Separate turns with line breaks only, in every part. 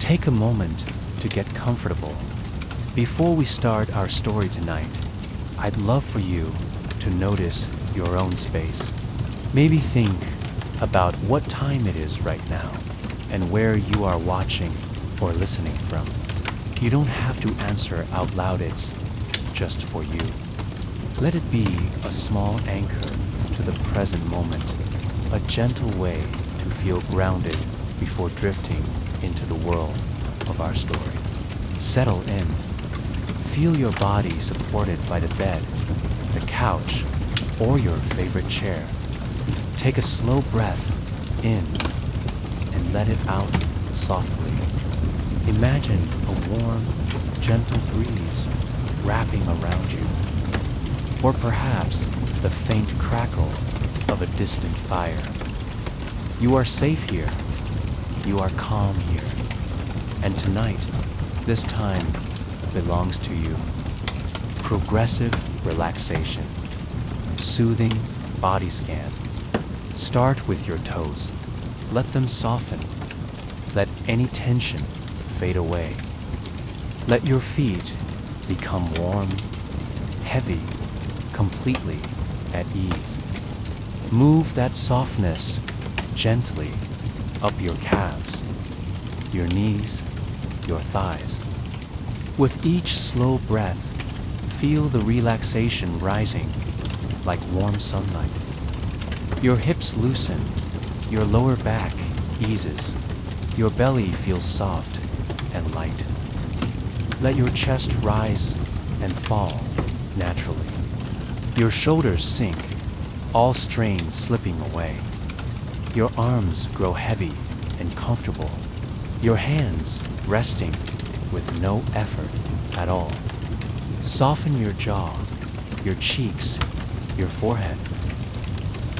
Take a moment to get comfortable. Before we start our story tonight, I'd love for you to notice your own space. Maybe think about what time it is right now and where you are watching or listening from. You don't have to answer out loud, it's just for you. Let it be a small anchor to the present moment, a gentle way to feel grounded before drifting into the world of our story. Settle in. Feel your body supported by the bed, the couch, or your favorite chair. Take a slow breath in and let it out softly. Imagine a warm, gentle breeze wrapping around you, or perhaps the faint crackle of a distant fire. You are safe here. You are calm here. And tonight, this time belongs to you. Progressive relaxation. Soothing body scan. Start with your toes. Let them soften. Let any tension fade away. Let your feet become warm, heavy, completely at ease. Move that softness gently up your calves, your knees, your thighs. With each slow breath, feel the relaxation rising like warm sunlight. Your hips loosen, your lower back eases, your belly feels soft and light. Let your chest rise and fall naturally. Your shoulders sink, all strain slipping away. Your arms grow heavy and comfortable, your hands resting with no effort at all. Soften your jaw, your cheeks, your forehead.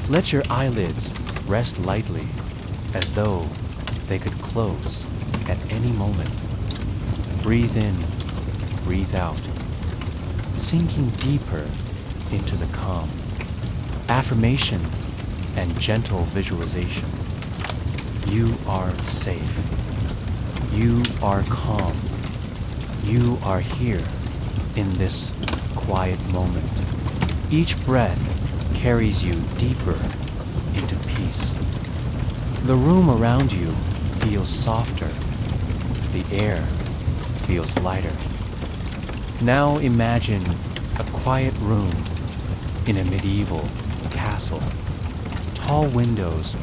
Let your eyelids rest lightly as though they could close at any moment. Breathe in, breathe out, sinking deeper into the calm. Affirmation and gentle visualization. You are safe. You are calm. You are here in this quiet moment. Each breath carries you deeper into peace. The room around you feels softer. The air feels lighter. Now imagine a quiet room in a medieval castle. Tall windows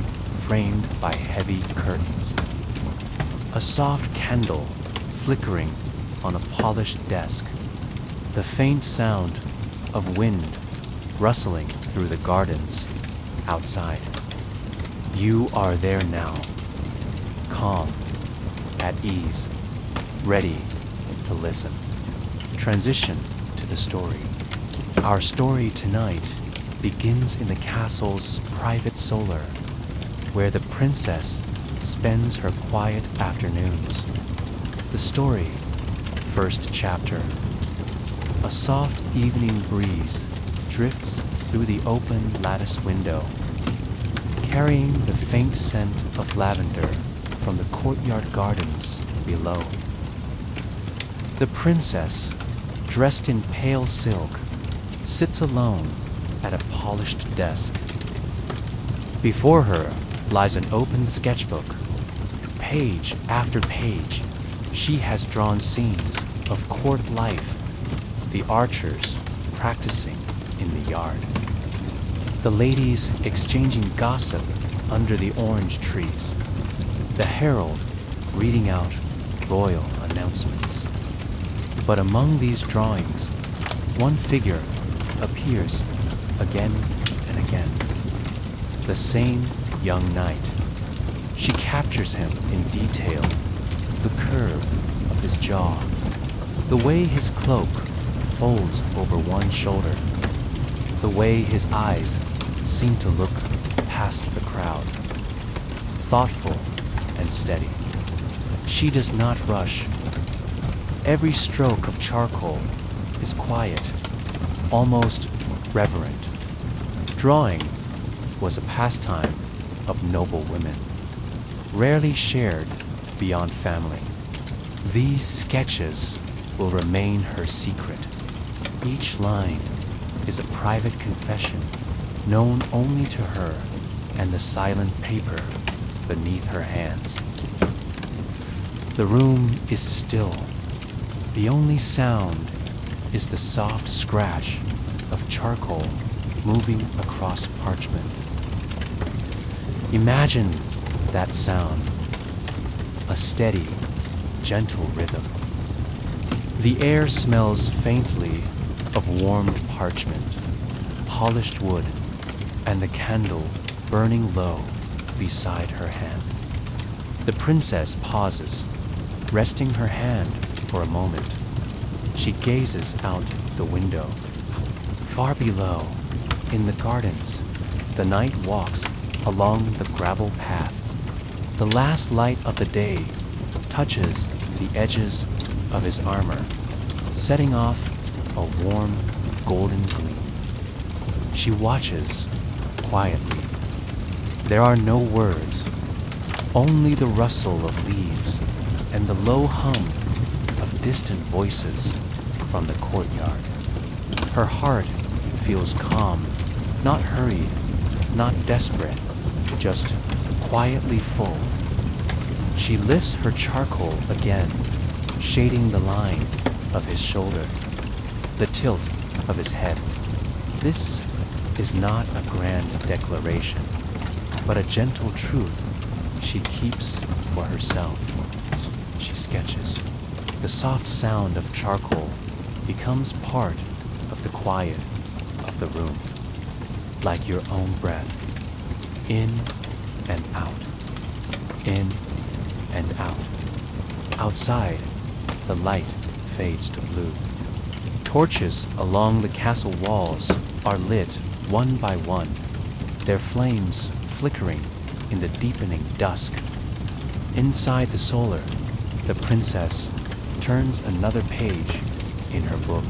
framed by heavy curtains. A soft candle flickering on a polished desk. The faint sound of wind rustling through the gardens outside. You are there now, calm, at ease, ready to listen. Transition to the story. Our story tonight begins in the castle's private solar, where the princess spends her quiet afternoons. The story, first chapter. A soft evening breeze drifts through the open lattice window, carrying the faint scent of lavender from the courtyard gardens below. The princess, dressed in pale silk, sits alone at a polished desk. Before her lies an open sketchbook. Page after page, she has drawn scenes of court life, the archers practicing in the yard, the ladies exchanging gossip under the orange trees, the herald reading out royal announcements. But among these drawings, one figure appears again and again. The same young knight. She captures him in detail, the curve of his jaw, the way his cloak folds over one shoulder, the way his eyes seem to look past the crowd, thoughtful and steady. She does not rush. Every stroke of charcoal is quiet, almost reverent. Drawing was a pastime of noble women, rarely shared beyond family. These sketches will remain her secret. Each line is a private confession known only to her and the silent paper beneath her hands. The room is still. The only sound is the soft scratch of charcoal moving across parchment. Imagine that sound, a steady, gentle rhythm. The air smells faintly of warmed parchment, polished wood, and the candle burning low beside her hand. The princess pauses, resting her hand for a moment. She gazes out the window. Far below, in the gardens, the knight walks along the gravel path. The last light of the day touches the edges of his armor, setting off a warm, golden gleam. She watches quietly. There are no words, only the rustle of leaves and the low hum of distant voices from the courtyard. Her heart feels calm, not hurried, not desperate, just quietly full. She lifts her charcoal again, shading the line of his shoulder, the tilt of his head. This is not a grand declaration, but a gentle truth she keeps for herself. She sketches. The soft sound of charcoal becomes part of the quiet of the room, like your own breath, in and out, in and out. Outside, the light fades to blue. Torches along the castle walls are lit one by one, their flames flickering in the deepening dusk. Inside the solar, the princess turns another page in her book.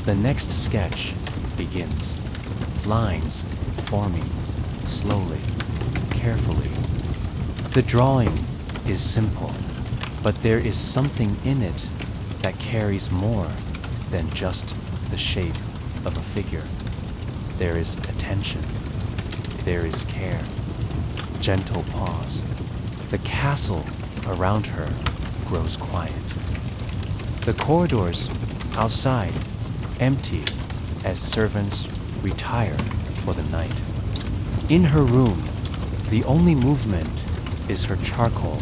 The next sketch begins, lines forming slowly, carefully. The drawing is simple, but there is something in it that carries more than just the shape of a figure. There is attention. There is care. Gentle pause. The castle around her grows quiet. The corridors outside empty as servants retire for the night. In her room, the only movement is her charcoal,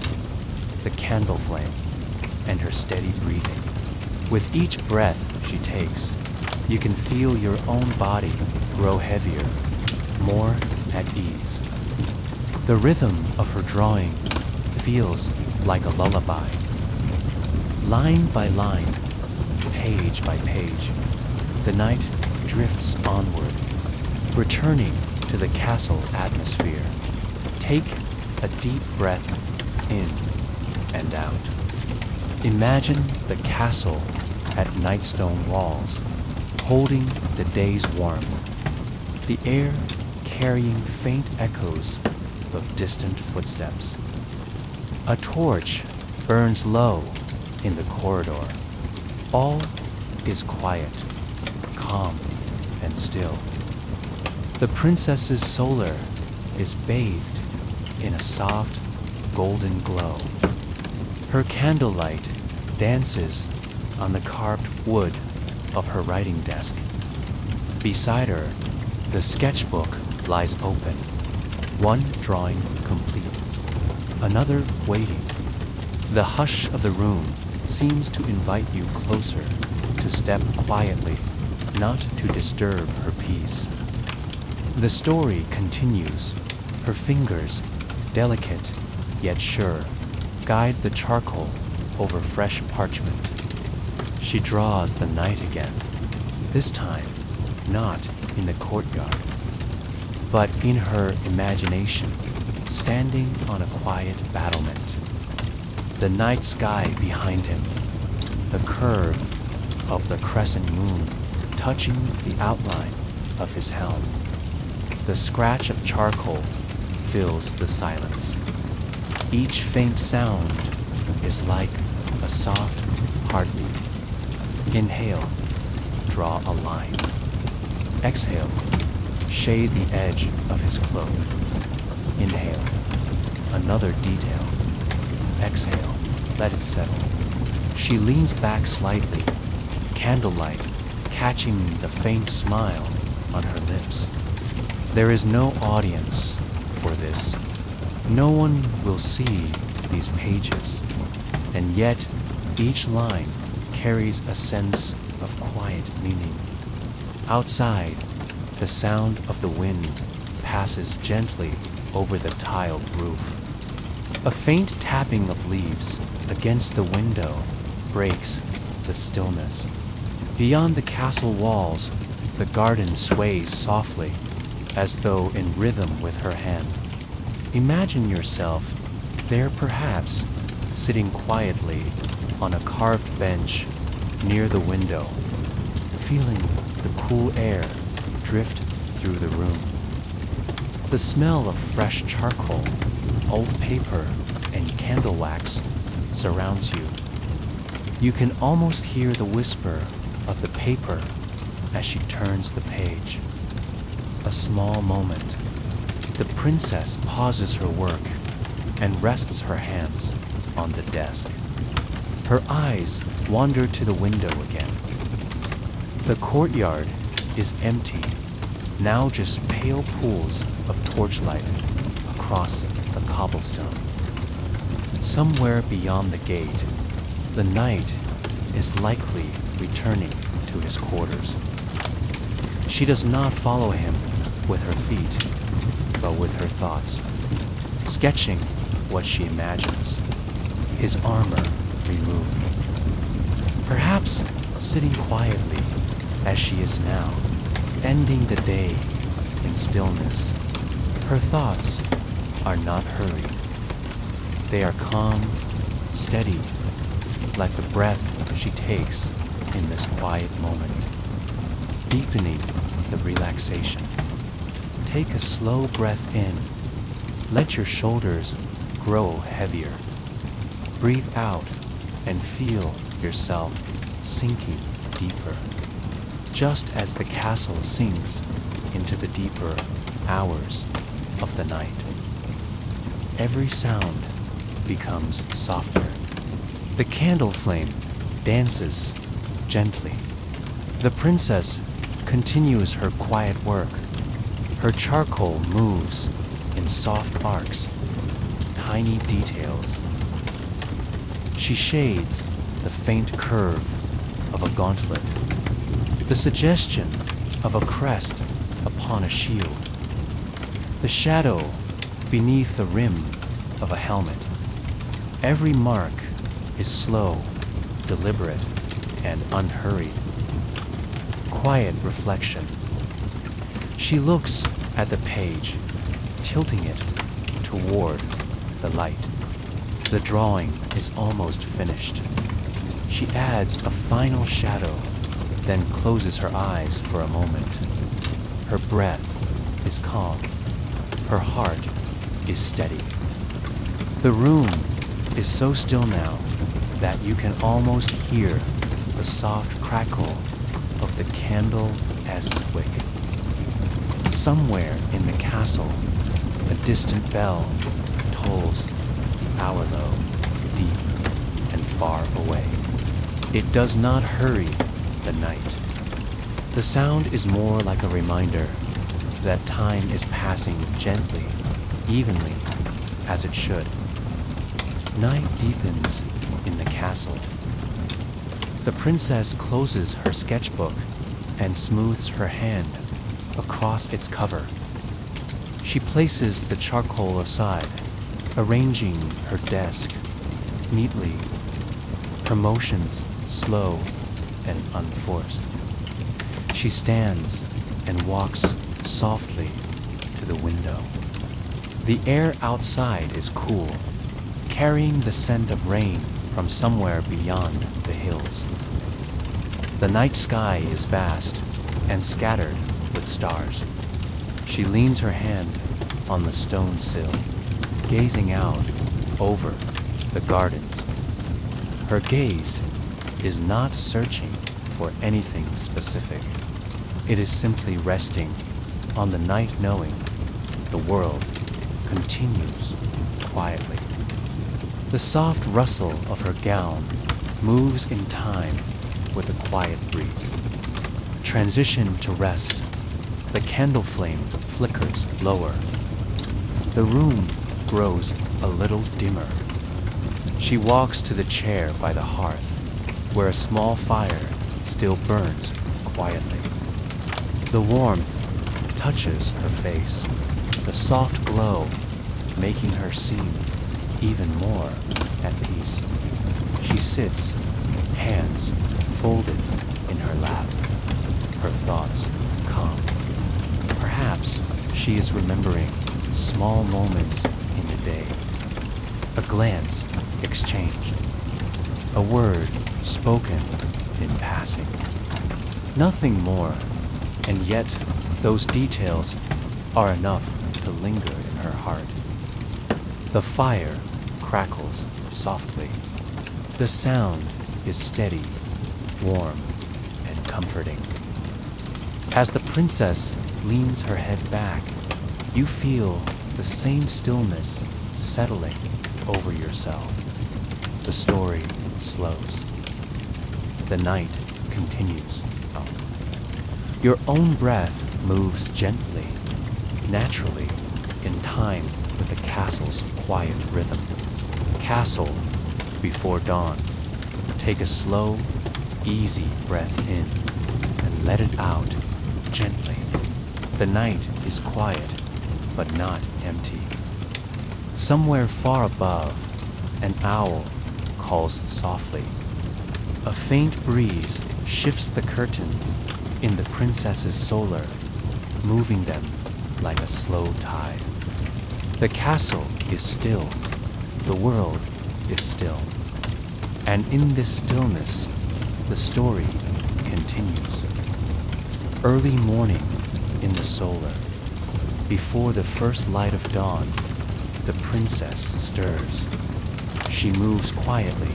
the candle flame, and her steady breathing. With each breath she takes, you can feel your own body grow heavier, more at ease. The rhythm of her drawing feels like a lullaby. Line by line, page by page, the night drifts onward, returning to the castle atmosphere. Take a deep breath in and out. Imagine the castle at Nightstone walls, holding the day's warmth, the air carrying faint echoes of distant footsteps. A torch burns low in the corridor. All is quiet, calm, and still. The princess's solar is bathed in a soft, golden glow. Her candlelight dances on the carved wood of her writing desk. Beside her, the sketchbook lies open, one drawing complete, another waiting. The hush of the room seems to invite you closer, to step quietly, not to disturb her peace. The story continues. Her fingers, delicate yet sure, guide the charcoal over fresh parchment. She draws the night again, this time not in the courtyard, but in her imagination, standing on a quiet battlement. The night sky behind him, the curve of the crescent moon touching the outline of his helm. The scratch of charcoal fills the silence. Each faint sound is like a soft heartbeat. Inhale, draw a line. Exhale, shade the edge of his cloak. Inhale, another detail. Exhale, let it settle. She leans back slightly, candlelight catching the faint smile on her lips. There is no audience for this. No one will see these pages, and yet each line carries a sense of quiet meaning. Outside, the sound of the wind passes gently over the tiled roof. A faint tapping of leaves against the window breaks the stillness. Beyond the castle walls, the garden sways softly, as though in rhythm with her hand. Imagine yourself there, perhaps sitting quietly on a carved bench near the window, feeling the cool air drift through the room. The smell of fresh charcoal, old paper, and candle wax surrounds you. You can almost hear the whisper of the paper as she turns the page. A small moment. The princess pauses her work and rests her hands on the desk. Her eyes wander to the window again. The courtyard is empty, now just pale pools of torchlight across the cobblestone. Somewhere beyond the gate, the knight is likely returning to his quarters. She does not follow him with her feet, but with her thoughts, sketching what she imagines, his armor removed. Perhaps sitting quietly as she is now, ending the day in stillness. Her thoughts are not hurried. They are calm, steady, like the breath she takes in this quiet moment, deepening the relaxation. Take a slow breath in. Let your shoulders grow heavier. Breathe out and feel yourself sinking deeper, just as the castle sinks into the deeper hours of the night. Every sound becomes softer. The candle flame dances gently. The princess continues her quiet work. Her charcoal moves in soft arcs, tiny details. She shades the faint curve of a gauntlet, the suggestion of a crest upon a shield, the shadow beneath the rim of a helmet. Every mark is slow, deliberate, and unhurried. Quiet reflection. She looks at the page, tilting it toward the light. The drawing is almost finished. She adds a final shadow, then closes her eyes for a moment. Her breath is calm. Her heart is steady. The room is so still now that you can almost hear the soft crackle of the candle-s wick. Somewhere in the castle, a distant bell tolls the hour low, deep and far away. It does not hurry the night. The sound is more like a reminder that time is passing gently, evenly, as it should. Night deepens in the castle. The princess closes her sketchbook and smooths her hand across its cover. She places the charcoal aside, arranging her desk neatly, her motions slow and unforced. She stands and walks softly to the window. The air outside is cool, carrying the scent of rain from somewhere beyond the hills. The night sky is vast and scattered with stars. She leans her hand on the stone sill, gazing out over the gardens. Her gaze is not searching for anything specific. It is simply resting on the night, knowing the world continues quietly. The soft rustle of her gown moves in time with a quiet breeze. Transition to rest. The candle flame flickers lower. The room grows a little dimmer. She walks to the chair by the hearth, where a small fire still burns quietly. The warmth touches her face, the soft glow making her seem even more at peace. She sits, hands folded in her lap, her thoughts calm. Perhaps she is remembering small moments in the day. A glance exchanged, a word spoken in passing. Nothing more, and yet those details are enough to linger in her heart. The fire crackles softly. The sound is steady, warm, and comforting. As the princess leans her head back, you feel the same stillness settling over yourself. The story slows. The night continues. Your own breath moves gently, naturally, in time with the castle's quiet rhythm. Castle before dawn. Take a slow, easy breath in and let it out gently. The night is quiet, but not empty. Somewhere far above, an owl calls softly. A faint breeze shifts the curtains in the princess's solar, moving them like a slow tide. The castle is still, the world is still, and in this stillness, the story continues. Early morning in the solar, before the first light of dawn, the princess stirs. She moves quietly,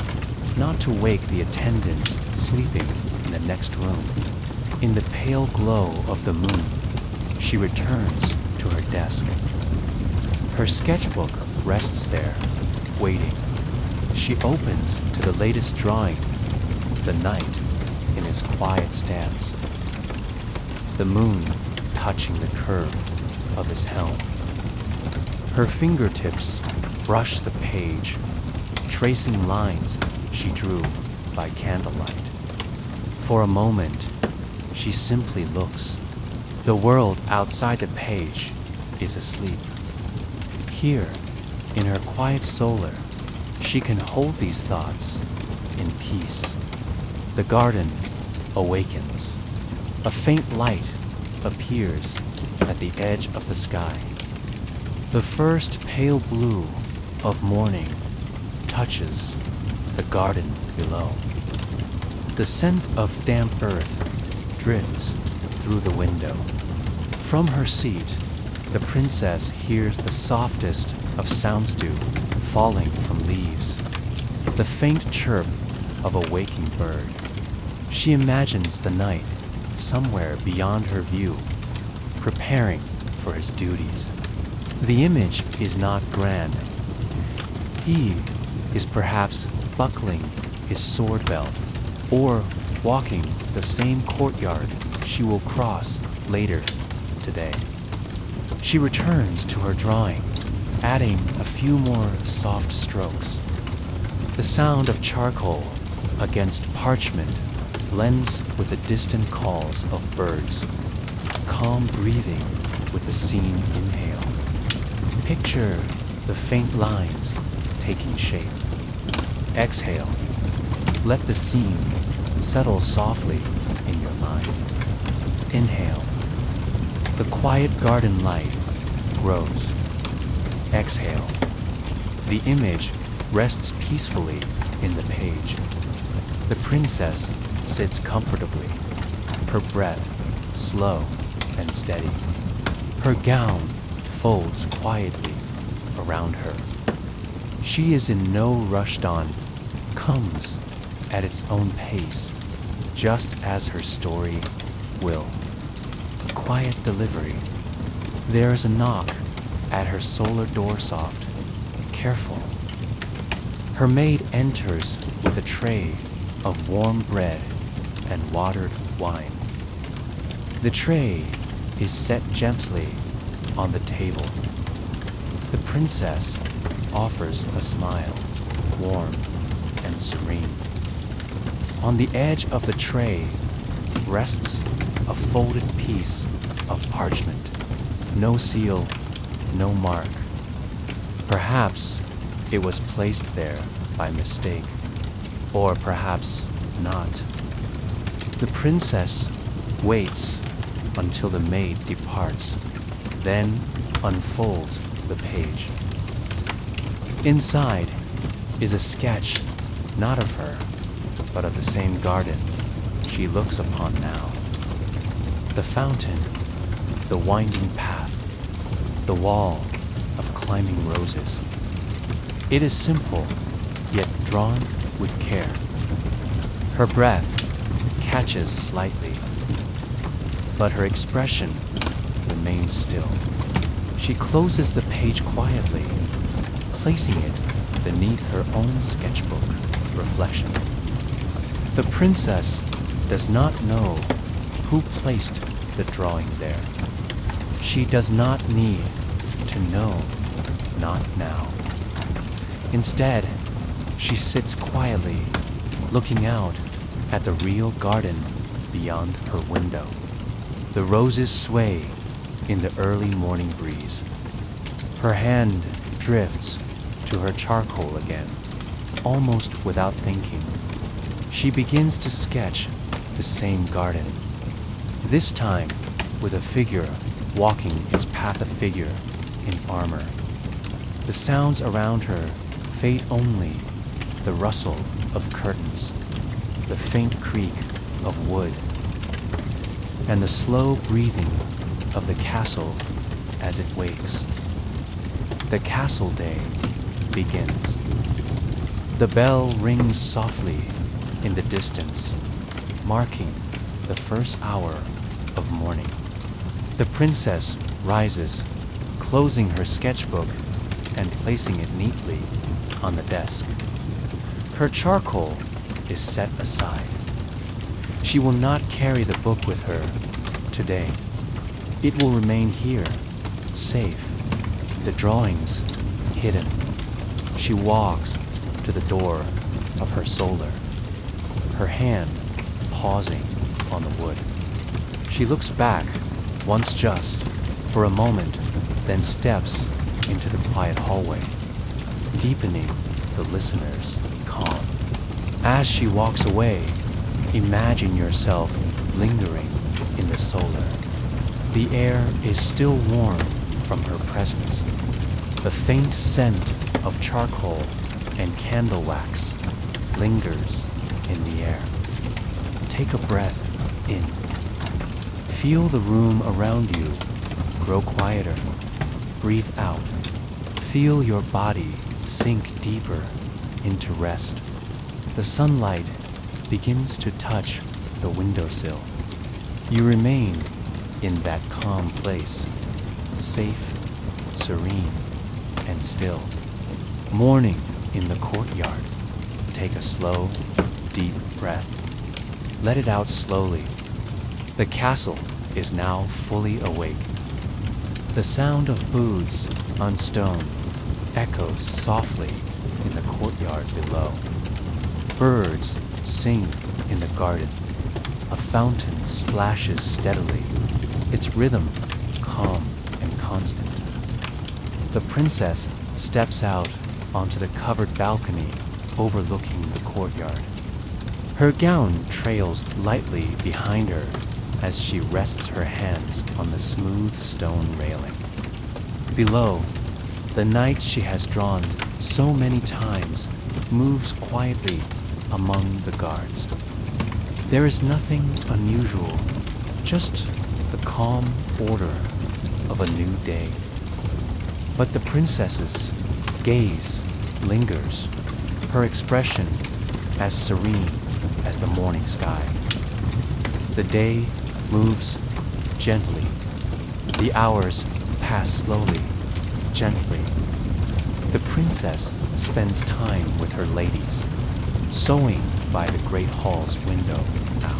not to wake the attendants sleeping in the next room. In the pale glow of the moon, she returns to her desk. Her sketchbook rests there, waiting. She opens to the latest drawing, the knight in his quiet stance, the moon touching the curve of his helm. Her fingertips brush the page, tracing lines she drew by candlelight. For a moment, she simply looks. The world outside the page is asleep. Here, in her quiet solar, she can hold these thoughts in peace. The garden awakens. A faint light appears at the edge of the sky. The first pale blue of morning touches the garden below. The scent of damp earth drifts through the window. From her seat, the princess hears the softest of sounds dew falling from leaves, the faint chirp of a waking bird. She imagines the knight somewhere beyond her view, preparing for his duties. The image is not grand. He is perhaps buckling his sword belt or walking the same courtyard she will cross later today. She returns to her drawing, adding a few more soft strokes. The sound of charcoal against parchment blends with the distant calls of birds, calm breathing with the scene inhale. Picture the faint lines taking shape. Exhale. Let the scene settle softly in your mind. Inhale. The quiet garden light grows. Exhale. The image rests peacefully in the page. The princess sits comfortably, her breath slow and steady. Her gown folds quietly around her. She is in no rushed-on comes at its own pace, just as her story will. A quiet delivery. There is a knock at her solar door soft, careful. Her maid enters with a tray of warm bread and watered wine. The tray is set gently on the table. The princess offers a smile, warm and serene. On the edge of the tray rests a folded piece of parchment. No seal, no mark. Perhaps it was placed there by mistake, or perhaps not. The princess waits until the maid departs, then unfolds the page. Inside is a sketch, not of her, but of the same garden she looks upon now. The fountain, the winding path, the wall of climbing roses. It is simple, yet drawn with care. Her breath catches slightly, but her expression remains still. She closes the page quietly, placing it beneath her own sketchbook reflection. The princess does not know who placed the drawing there. She does not need to know, not now. Instead, she sits quietly, looking out at the real garden beyond her window. The roses sway in the early morning breeze. Her hand drifts to her charcoal again, almost without thinking. She begins to sketch the same garden, this time with a figure walking its path, a figure in armor. The sounds around her fade, only the rustle of curtains, the faint creak of wood, and the slow breathing of the castle as it wakes. The castle day begins. The bell rings softly in the distance, marking the first hour of morning. The princess rises, closing her sketchbook and placing it neatly on the desk. Her charcoal is set aside. She will not carry the book with her today. It will remain here, safe, the drawings hidden. She walks to the door of her solar, her hand pausing on the wood. She looks back once just for a moment, then steps into the quiet hallway, deepening the listener's calm. As she walks away, imagine yourself lingering in the solar. The air is still warm from her presence. The faint scent of charcoal and candle wax lingers in the air. Take a breath in. Feel the room around you grow quieter. Breathe out. Feel your body sink deeper into rest. The sunlight begins to touch the windowsill. You remain in that calm place, safe, serene, and still. Morning in the courtyard. Take a slow, deep breath. Let it out slowly. The castle is now fully awake. The sound of boots on stone echoes softly in the courtyard below. Birds sing in the garden. A fountain splashes steadily, its rhythm calm and constant. The princess steps out onto the covered balcony overlooking the courtyard. Her gown trails lightly behind her as she rests her hands on the smooth stone railing. Below, the night she has drawn so many times moves quietly among the guards. There is nothing unusual, just the calm order of a new day. But the princess's gaze lingers, her expression as serene as the morning sky. The day moves gently. The hours pass slowly, gently. The princess spends time with her ladies, sewing by the great hall's window now.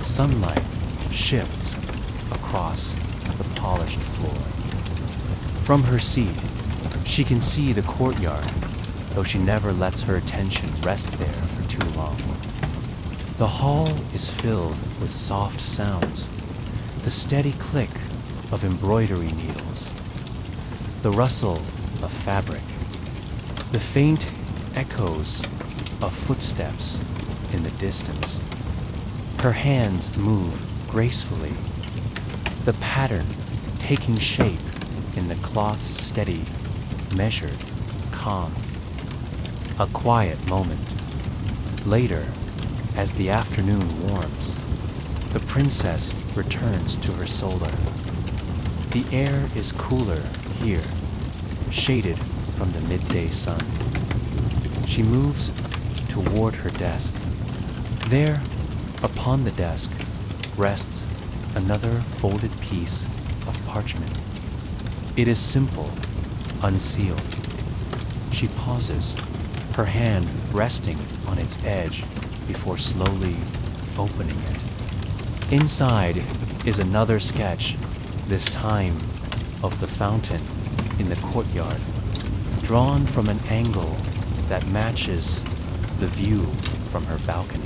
Sunlight shifts across the polished floor. From her seat, she can see the courtyard, though she never lets her attention rest there for too long. The hall is filled with soft sounds, the steady click of embroidery needles, the rustle of fabric, the faint echoes of footsteps in the distance. Her hands move gracefully, the pattern taking shape in the cloth's steady, measured calm. A quiet moment. Later, as the afternoon warms, the princess returns to her solar. The air is cooler here, shaded from the midday sun. She moves toward her desk. There, upon the desk, rests another folded piece of parchment. It is simple, unsealed. She pauses, her hand resting on its edge before slowly opening it. Inside is another sketch, this time of the fountain in the courtyard, drawn from an angle that matches the view from her balcony.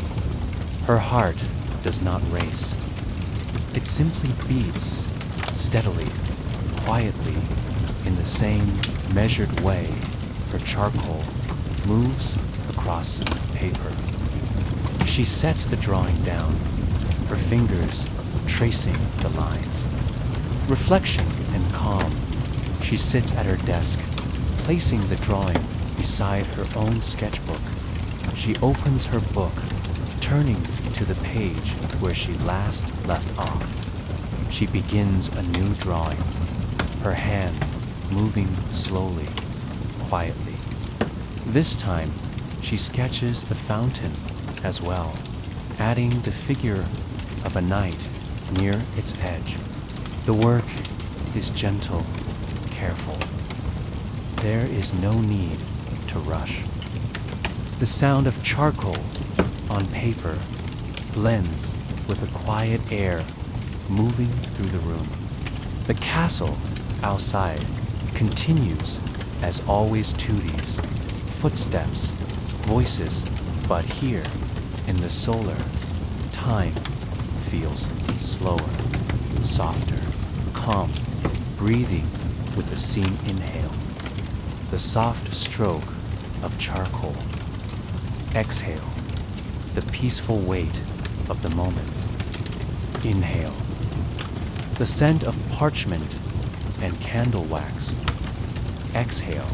Her heart does not race. It simply beats steadily, quietly, in the same measured way her charcoal moves across paper. She sets the drawing down, her fingers tracing the lines. Reflection and calm, she sits at her desk, placing the drawing beside her own sketchbook. She opens her book, turning to the page where she last left off. She begins a new drawing, her hand moving slowly, quietly. This time, she sketches the fountain as well, adding the figure of a knight near its edge. The work is gentle, careful. There is no need to rush. The sound of charcoal on paper blends with a quiet air moving through the room. The castle outside continues as always tooties, footsteps, voices, but here in the solar, time feels slower, softer, calm, breathing with a seen inhale, the soft stroke of charcoal. Exhale, the peaceful weight of the moment. Inhale, the scent of parchment and candle wax. Exhale,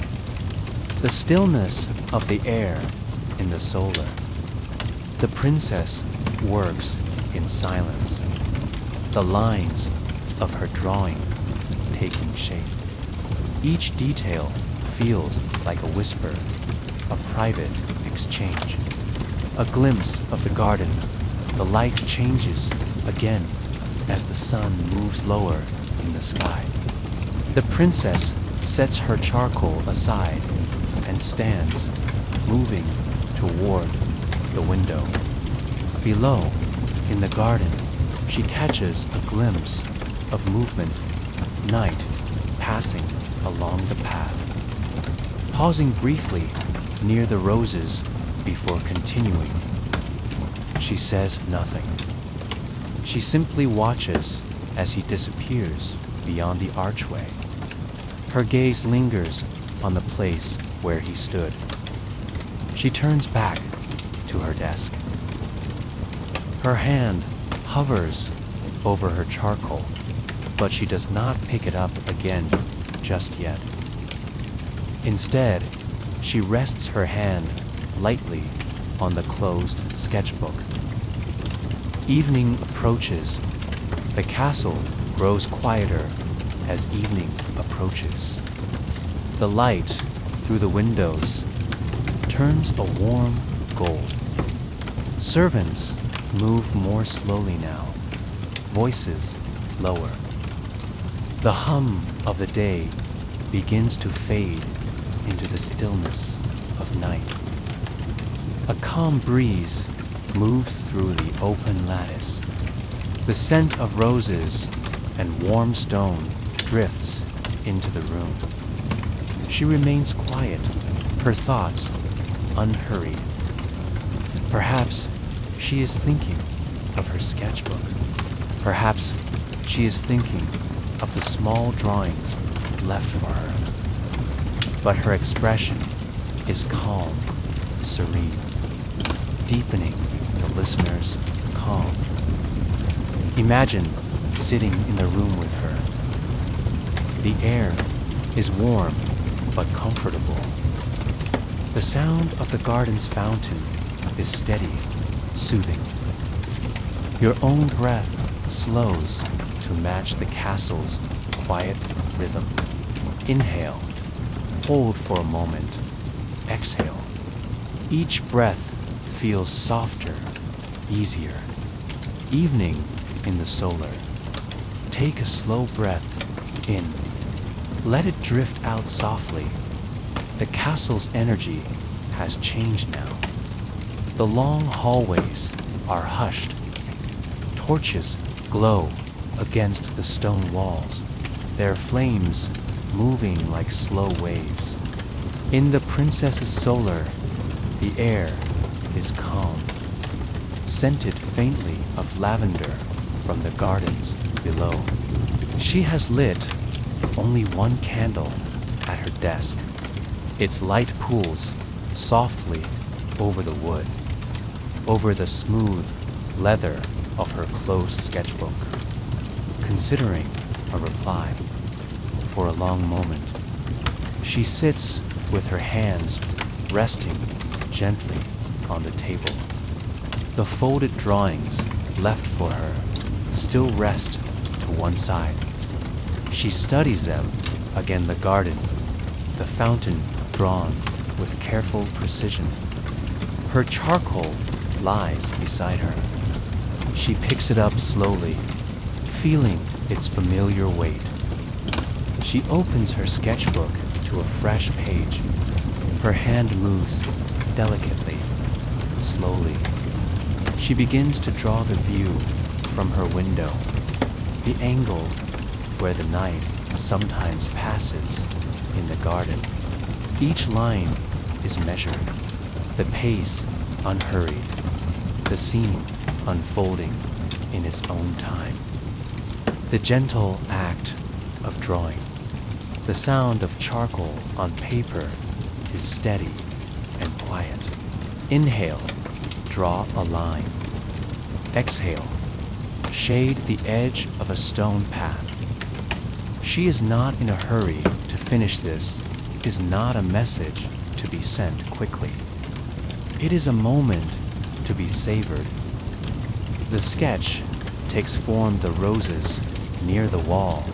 the stillness of the air in the solar. The princess works in silence, the lines of her drawing taking shape. Each detail feels like a whisper, a private exchange. A glimpse of the garden, the light changes again as the sun moves lower in the sky. The princess sets her charcoal aside and stands, moving toward the window. Below, in the garden, she catches a glimpse of movement, night passing along the path. Pausing briefly near the roses before continuing, she says nothing. She simply watches as he disappears beyond the archway. Her gaze lingers on the place where he stood. She turns back to her desk. Her hand hovers over her charcoal, but she does not pick it up again just yet. Instead, she rests her hand lightly on the closed sketchbook. Evening approaches. The castle grows quieter as evening approaches. The light through the windows turns a warm, gold. Servants move more slowly now, voices lower. The hum of the day begins to fade into the stillness of night. A calm breeze moves through the open lattice. The scent of roses and warm stone drifts into the room. She remains quiet, her thoughts unhurried. Perhaps she is thinking of her sketchbook. Perhaps she is thinking of the small drawings left for her. But her expression is calm, serene, deepening the listener's calm. Imagine sitting in the room with her. The air is warm but comfortable. The sound of the garden's fountain is steady, soothing. Your own breath slows to match the castle's quiet rhythm. Inhale, hold for a moment, exhale. Each breath feels softer, easier. Evening in the solar. Take a slow breath in. Let it drift out softly. The castle's energy has changed now. The long hallways are hushed. Torches glow against the stone walls, their flames moving like slow waves. In the princess's solar, the air is calm, scented faintly of lavender from the gardens below. She has lit only one candle at her desk. Its light pools softly over the wood, over the smooth leather of her closed sketchbook. Considering a reply for a long moment, she sits with her hands resting gently on the table. The folded drawings left for her still rest to one side. She studies them again, the garden, the fountain drawn with careful precision. Her charcoal lies beside her. She picks it up slowly, feeling its familiar weight. She opens her sketchbook to a fresh page. Her hand moves delicately, slowly. She begins to draw the view from her window, the angle where the night sometimes passes in the garden. Each line is measured, the pace unhurried, the scene unfolding in its own time. The gentle act of drawing, the sound of charcoal on paper is steady and quiet. Inhale, draw a line. Exhale, shade the edge of a stone path. She is not in a hurry to finish. This is not a message to be sent quickly. It is a moment to be savored. The sketch takes form: the roses near the wall,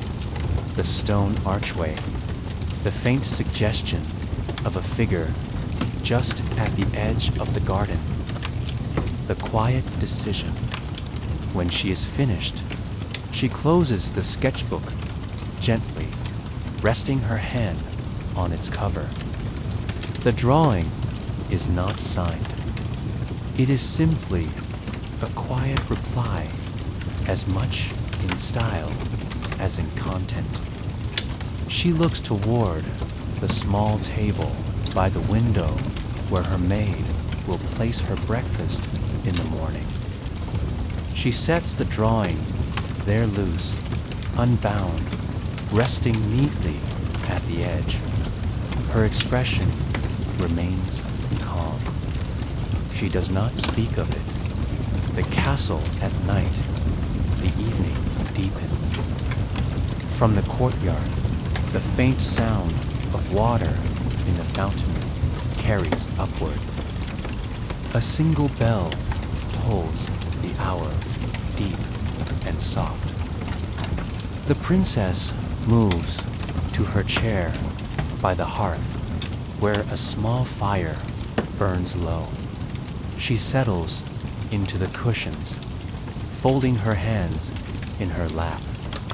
the stone archway, the faint suggestion of a figure just at the edge of the garden. The quiet decision. When she is finished, she closes the sketchbook gently, resting her hand on its cover. The drawing is not signed. It is simply a quiet reply, as much in style as in content. She looks toward the small table by the window where her maid will place her breakfast in the morning. She sets the drawing there loose, unbound, resting neatly at the edge. Her expression remains calm. She does not speak of it. The castle at night, the evening deepens. From the courtyard, the faint sound of water in the fountain carries upward. A single bell tolls the hour, deep and soft. The princess moves to her chair by the hearth, where a small fire burns low. She settles into the cushions, folding her hands in her lap.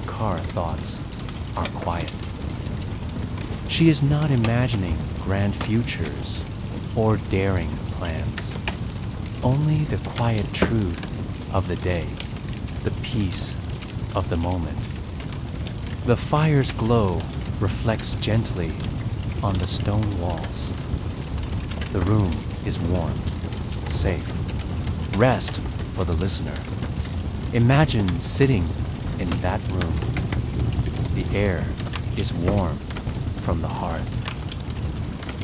Car thoughts are quiet. She is not imagining grand futures or daring plans. Only the quiet truth of the day, the peace of the moment. The fire's glow reflects gently on the stone walls. The room is warm, safe. Rest for the listener. Imagine sitting in that room. The air is warm from the hearth.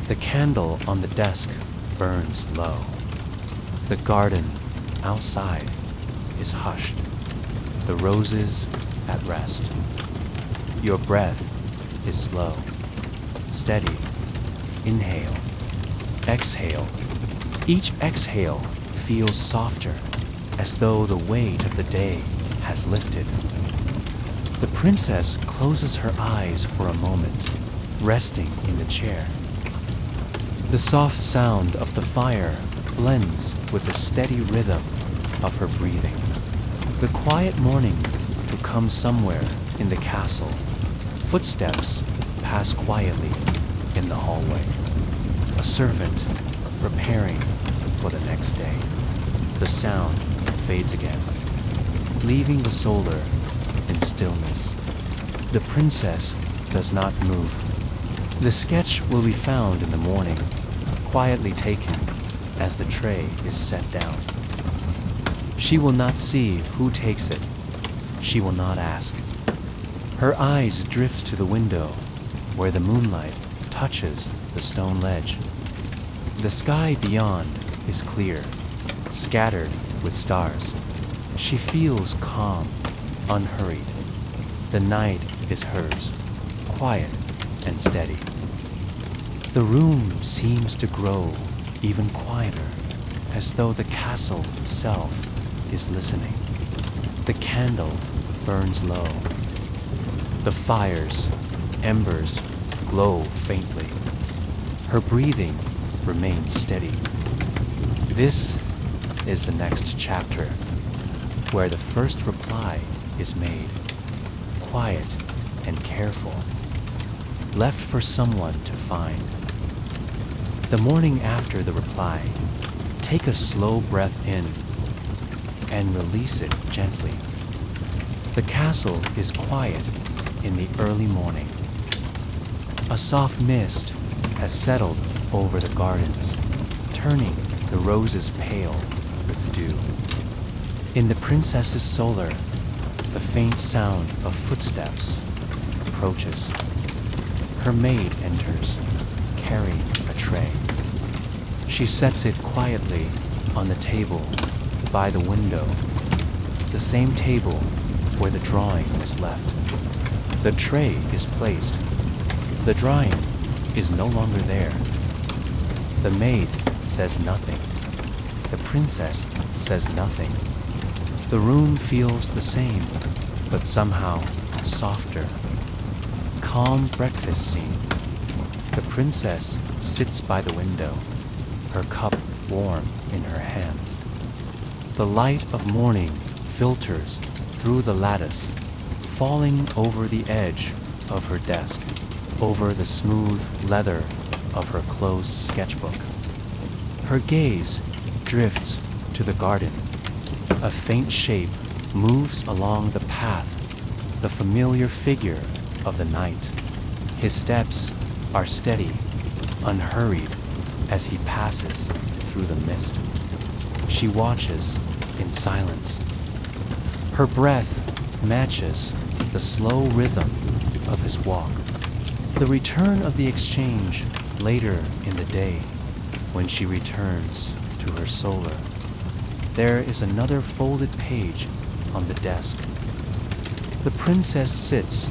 The candle on the desk burns low. The garden outside is hushed. The roses at rest. Your breath is slow, steady. Inhale, exhale. Each exhale feels softer, as though the weight of the day has lifted. The princess closes her eyes for a moment, resting in the chair. The soft sound of the fire blends with the steady rhythm of her breathing. The quiet morning to come somewhere in the castle. Footsteps pass quietly in the hallway. A servant preparing for the next day. The sound fades again, leaving the solar in stillness. The princess does not move. The sketch will be found in the morning, quietly taken as the tray is set down. She will not see who takes it. She will not ask. Her eyes drift to the window where the moonlight touches the stone ledge. The sky beyond is clear, scattered with stars. She feels calm, unhurried. The night is hers, quiet and steady. The room seems to grow even quieter, as though the castle itself is listening. The candle burns low. The fire's embers glow faintly. Her breathing remains steady. This is the next chapter, where the first reply is made, quiet and careful, left for someone to find. The morning after the reply, take a slow breath in and release it gently. The castle is quiet in the early morning. A soft mist has settled over the gardens, turning the roses pale with dew. In the princess's solar, the faint sound of footsteps approaches. Her maid enters, carrying a tray. She sets it quietly on the table by the window, the same table where the drawing was left. The tray is placed. The drawing is no longer there. The maid says nothing. The princess says nothing. The room feels the same, but somehow softer. Calm breakfast scene. The princess sits by the window, her cup warm in her hands. The light of morning filters through the lattice, falling over the edge of her desk, over the smooth leather of her closed sketchbook. Her gaze drifts to the garden. A faint shape moves along the path, the familiar figure of the night. His steps are steady, unhurried as he passes through the mist. She watches in silence. Her breath matches the slow rhythm of his walk. The return of the exchange later in the day, when she returns to her solar. There is another folded page on the desk. The princess sits,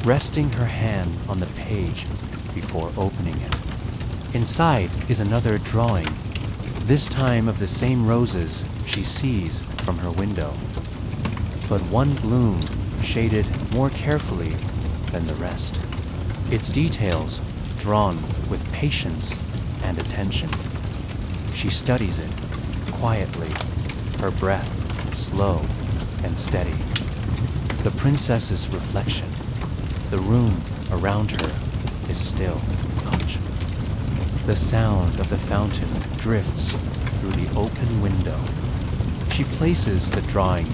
resting her hand on the page before opening it. Inside is another drawing, this time of the same roses she sees from her window, but one bloom shaded more carefully than the rest. Its details drawn with patience and attention. She studies it, quietly, her breath slow and steady. The princess's reflection. The room around her is still. Ouch. The sound of the fountain drifts through the open window. She places the drawing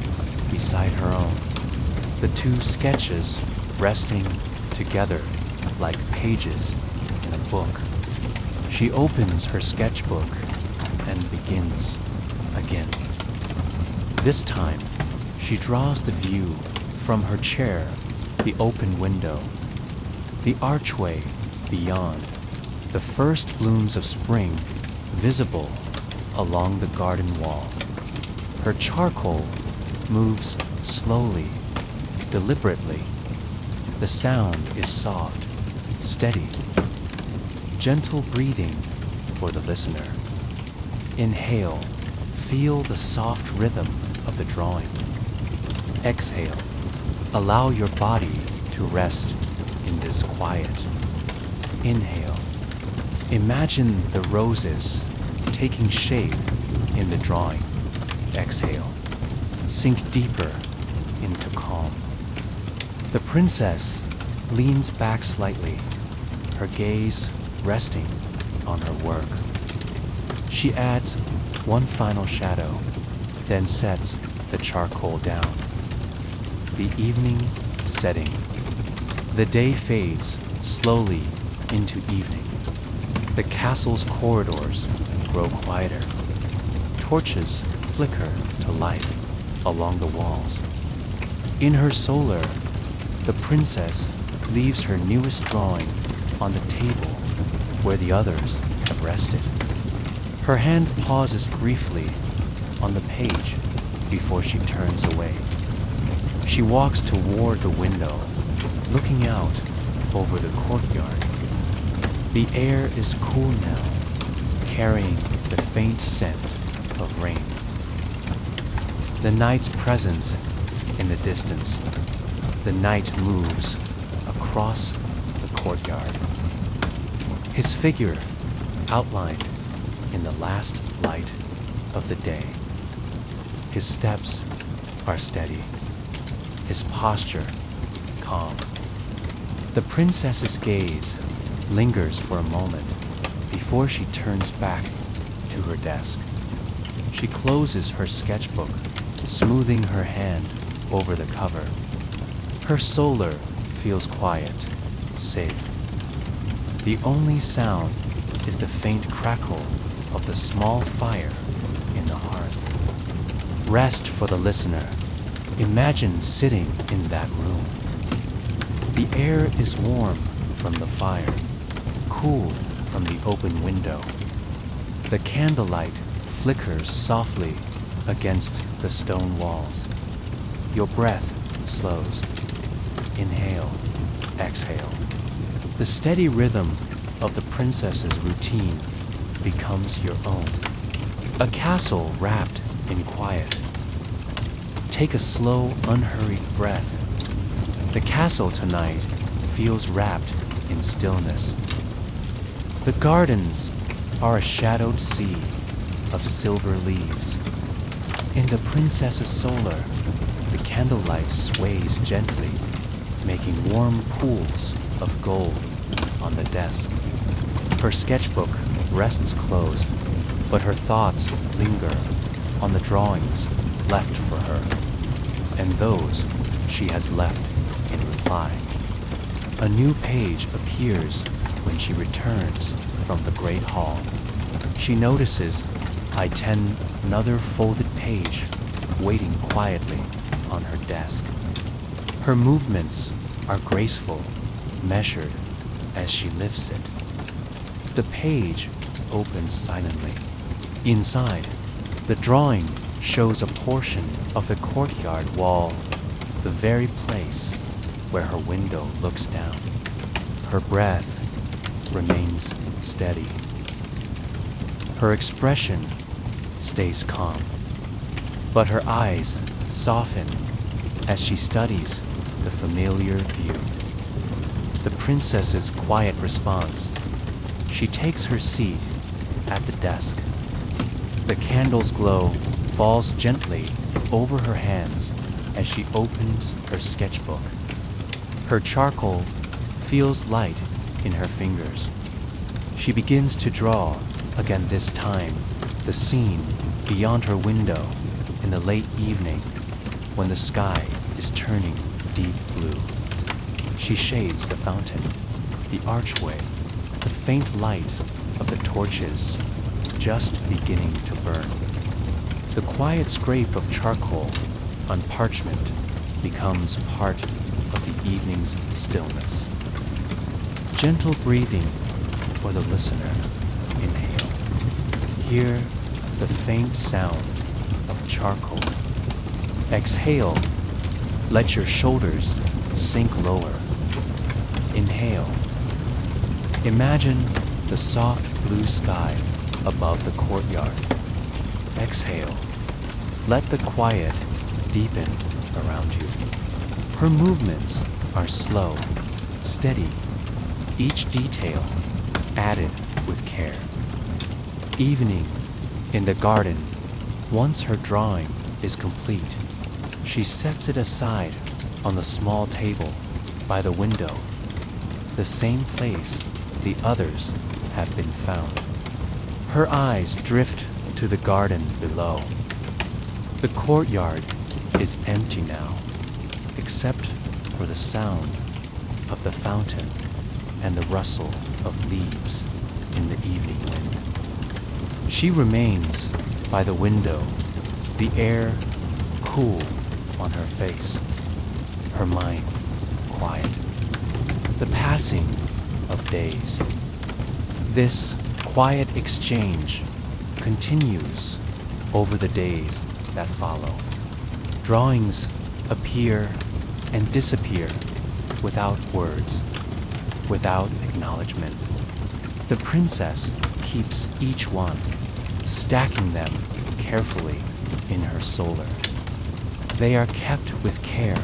beside her own, the two sketches resting together like pages in a book. She opens her sketchbook and begins again. This time, she draws the view from her chair, the open window, the archway beyond, the first blooms of spring visible along the garden wall. Her charcoal moves slowly, deliberately. The sound is soft, steady, gentle breathing for the listener. Inhale, feel the soft rhythm of the drawing. Exhale, allow your body to rest in this quiet. Inhale, imagine the roses taking shape in the drawing. Exhale, sink deeper into calm. The princess leans back slightly, her gaze resting on her work. She adds one final shadow, then sets the charcoal down. The evening setting. The day fades slowly into evening. The castle's corridors grow quieter. Torches flicker to life along the walls. In her solar, the princess leaves her newest drawing on the table where the others have rested. Her hand pauses briefly on the page before she turns away. She walks toward the window, looking out over the courtyard. The air is cool now, carrying the faint scent of rain. The knight's presence in the distance. The knight moves across the courtyard. His figure outlined in the last light of the day. His steps are steady, his posture calm. The princess's gaze lingers for a moment before she turns back to her desk. She closes her sketchbook, smoothing her hand over the cover. Her solar feels quiet, safe. The only sound is the faint crackle of the small fire in the hearth. Rest for the listener. Imagine sitting in that room. The air is warm from the fire, cool from the open window. The candlelight flickers softly against the stone walls. Your breath slows. Inhale, exhale. The steady rhythm of the princess's routine becomes your own. A castle wrapped in quiet. Take a slow, unhurried breath. The castle tonight feels wrapped in stillness. The gardens are a shadowed sea of silver leaves. In the princess's solar, the candlelight sways gently, making warm pools of gold on the desk. Her sketchbook rests closed, but her thoughts linger on the drawings left for her, and those she has left in reply. A new page appears when she returns from the great hall. She notices another folded page waiting quietly on her desk. Her movements are graceful, measured as she lifts it. The page opens silently. Inside, the drawing shows a portion of the courtyard wall, the very place where her window looks down. Her breath remains steady. Her expression stays calm, but her eyes soften as she studies the familiar view. The princess's quiet response. She takes her seat at the desk. The candle's glow falls gently over her hands as she opens her sketchbook. Her charcoal feels light in her fingers. She begins to draw, again this time, the scene beyond her window in the late evening when the sky is turning deep blue. She shades the fountain, the archway, the faint light of the torches just beginning to burn. The quiet scrape of charcoal on parchment becomes part of the evening's stillness. Gentle breathing for the listener. Inhale. Hear the faint sound of charcoal. Exhale. Let your shoulders sink lower. Inhale. Imagine the soft blue sky above the courtyard. Exhale. Let the quiet deepen around you. Her movements are slow, steady, each detail added with care. Evening in the garden. Once her drawing is complete, she sets it aside on the small table by the window, the same place the others have been found. Her eyes drift to the garden below. The courtyard is empty now, except for the sound of the fountain and the rustle of leaves in the evening wind. She remains by the window, the air cool on her face, her mind quiet. The passing of days. This quiet exchange continues over the days that follow. Drawings appear and disappear without words, without acknowledgement. The princess keeps each one, stacking them carefully in her solar. They are kept with care,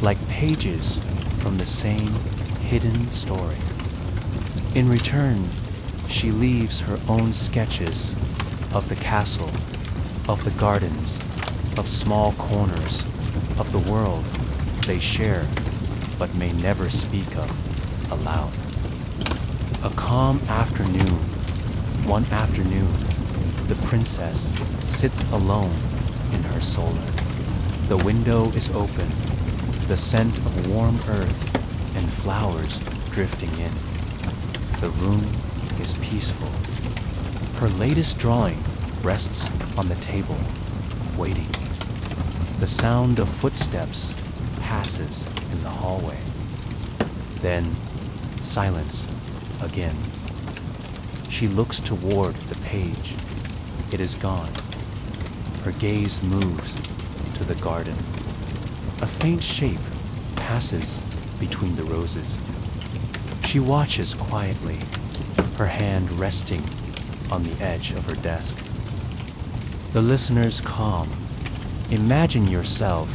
like pages from the same hidden story. In return, she leaves her own sketches of the castle, of the gardens, of small corners, of the world they share but may never speak of aloud. A calm afternoon, one afternoon, the princess sits alone in her solar. The window is open, the scent of warm earth and flowers drifting in. The room is peaceful. Her latest drawing rests on the table, waiting. The sound of footsteps passes in the hallway. Then, silence again. She looks toward the page. It is gone. Her gaze moves to the garden. A faint shape passes between the roses. She watches quietly, her hand resting on the edge of her desk. The listener's calm. Imagine yourself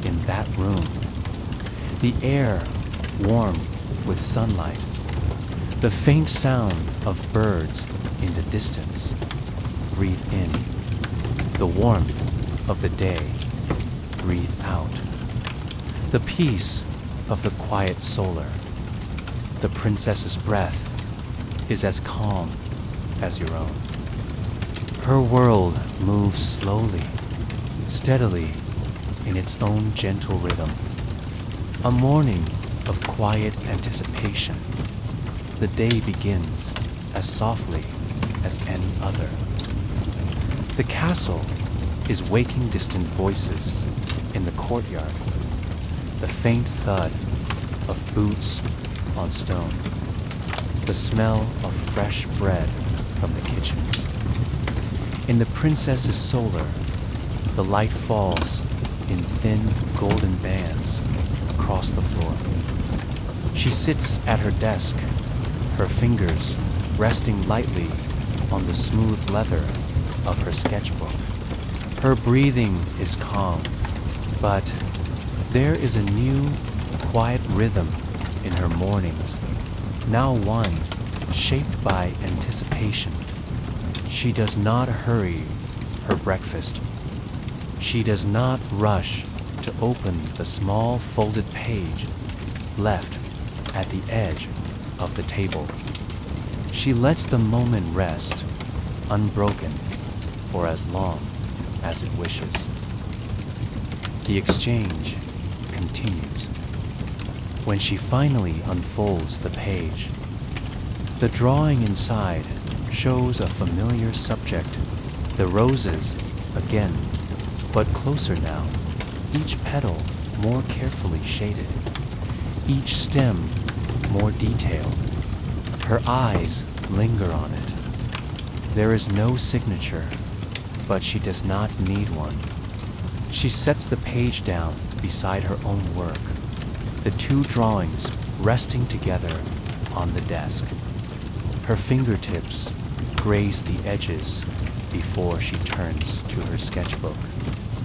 in that room. The air warm with sunlight. The faint sound of birds in the distance. Breathe in. The warmth of the day. Breathe out. The peace of the quiet solar. The princess's breath is as calm as your own. Her world moves slowly, steadily, in its own gentle rhythm. A morning of quiet anticipation. The day begins as softly as any other. The castle is waking distant voices in the courtyard. The faint thud of boots on stone. The smell of fresh bread from the kitchens. In the princess's solar, the light falls in thin golden bands across the floor. She sits at her desk, her fingers resting lightly on the smooth leather of her sketchbook. Her breathing is calm, but there is a new, quiet rhythm in her mornings, now one shaped by anticipation. She does not hurry her breakfast. She does not rush to open the small folded page left at the edge of the table. She lets the moment rest, unbroken, for as long as it wishes. The exchange continues. When she finally unfolds the page, the drawing inside shows a familiar subject. The roses, again, but closer now, each petal more carefully shaded, each stem more detailed. Her eyes linger on it. There is no signature, but she does not need one. She sets the page down beside her own work, the two drawings resting together on the desk. Her fingertips graze the edges before she turns to her sketchbook,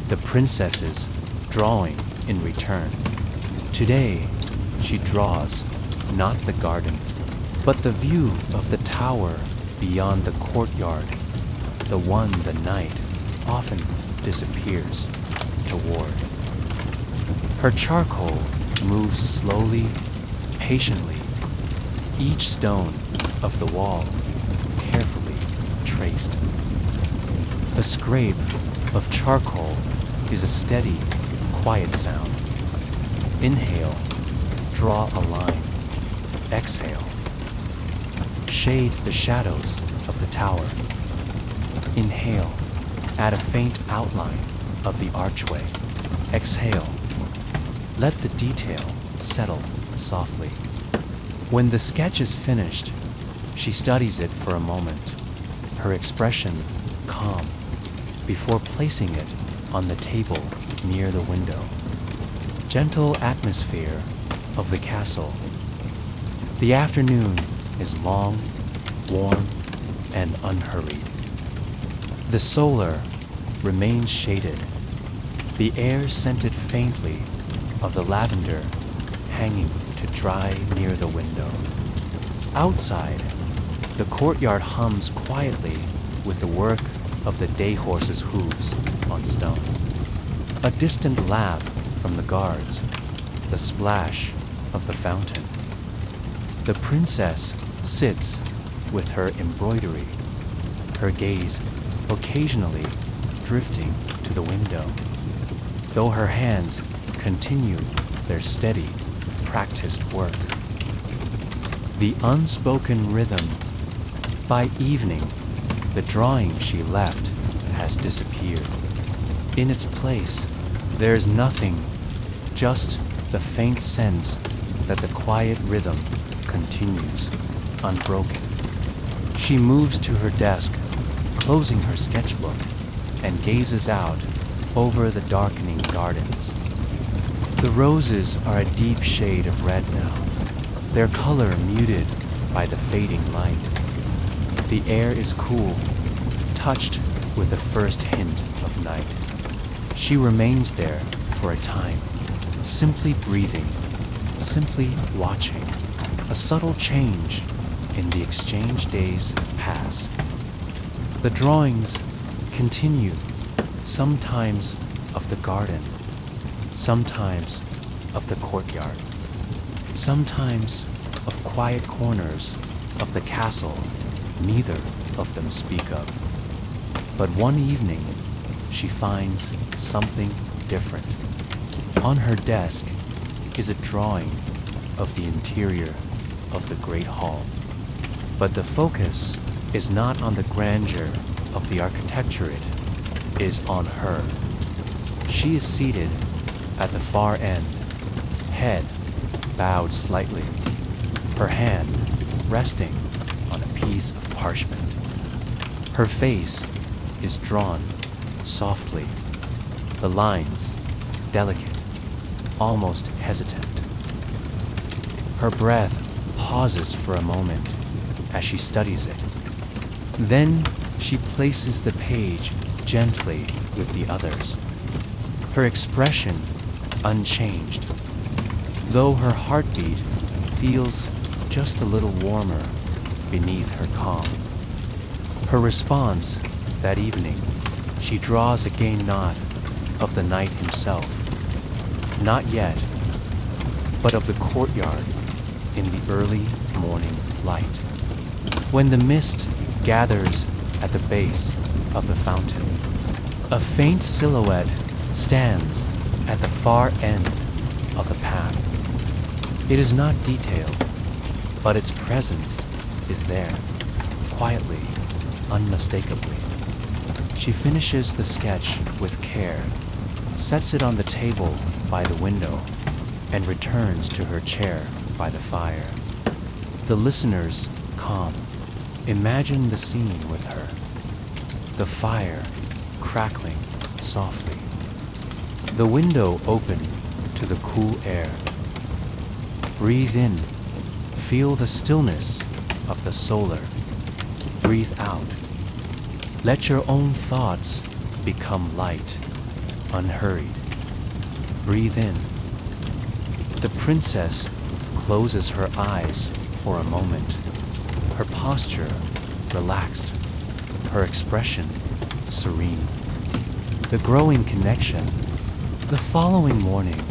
the princess's drawing in return. Today, she draws not the garden, but the view of the tower beyond the courtyard, the one the night often disappears toward. Her charcoal moves slowly, patiently, each stone of the wall carefully traced. The scrape of charcoal is a steady, quiet sound. Inhale, draw a line. Exhale, shade the shadows of the tower. Inhale, add a faint outline of the archway. Exhale, let the detail settle softly. When the sketch is finished, she studies it for a moment, her expression calm, before placing it on the table near the window. Gentle atmosphere of the castle. The afternoon is long, warm, and unhurried. The solar remains shaded, the air scented faintly of the lavender hanging to dry near the window. Outside, the courtyard hums quietly with the work of the day horse's hooves on stone. A distant laugh from the guards, the splash of the fountain. The princess sits with her embroidery, her gaze occasionally drifting to the window, though her hands continue their steady, practiced work. The unspoken rhythm. By evening, the drawing she left has disappeared. In its place, there is nothing, just the faint sense that the quiet rhythm continues, unbroken. She moves to her desk, closing her sketchbook, and gazes out over the darkening gardens. The roses are a deep shade of red now, their color muted by the fading light. The air is cool, touched with the first hint of night. She remains there for a time, simply breathing, simply watching. A subtle change in the exchange days pass. The drawings continue, sometimes of the garden, sometimes of the courtyard, sometimes of quiet corners of the castle neither of them speak of. But one evening, she finds something different. On her desk is a drawing of the interior of the Great Hall. But the focus is not on the grandeur of the architecture, it is on her. She is seated at the far end, head bowed slightly, her hand resting on a piece of parchment. Her face is drawn softly, the lines delicate, almost hesitant. Her breath pauses for a moment as she studies it. Then she places the page gently with the others, her expression unchanged, though her heartbeat feels just a little warmer beneath her calm. Her response that evening, she draws again not of the knight himself, not yet, but of the courtyard in the early morning light, when the mist gathers at the base of the fountain. A faint silhouette stands at the far end of the path. It is not detailed, but its presence is there, quietly, unmistakably. She finishes the sketch with care, sets it on the table by the window, and returns to her chair by the fire. The listeners calm. Imagine the scene with her. The fire crackling softly. The window open to the cool air. Breathe in. Feel the stillness of the solar. Breathe out. Let your own thoughts become light, unhurried. Breathe in. The princess closes her eyes for a moment, her posture relaxed, her expression serene. The growing connection. The following morning,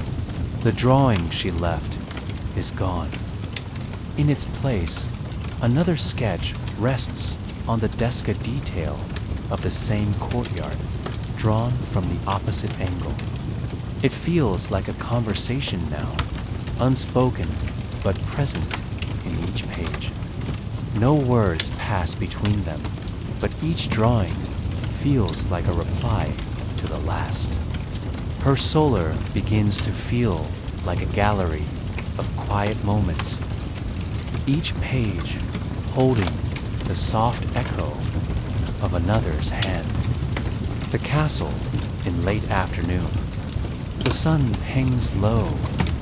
the drawing she left is gone. In its place, another sketch rests on the desca detail of the same courtyard, drawn from the opposite angle. It feels like a conversation now, unspoken but present in each page. No words pass between them, but each drawing feels like a reply to the last. Her solar begins to feel like a gallery of quiet moments, each page holding the soft echo of another's hand. The castle in late afternoon. The sun hangs low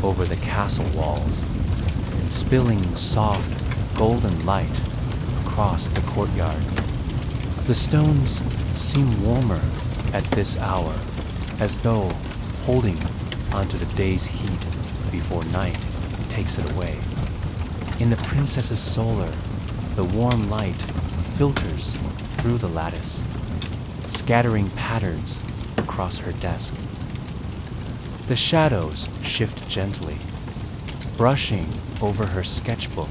over the castle walls, spilling soft golden light across the courtyard. The stones seem warmer at this hour, as though holding onto the day's heat before night takes it away. In the princess's solar, the warm light filters through the lattice, scattering patterns across her desk. The shadows shift gently, brushing over her sketchbook,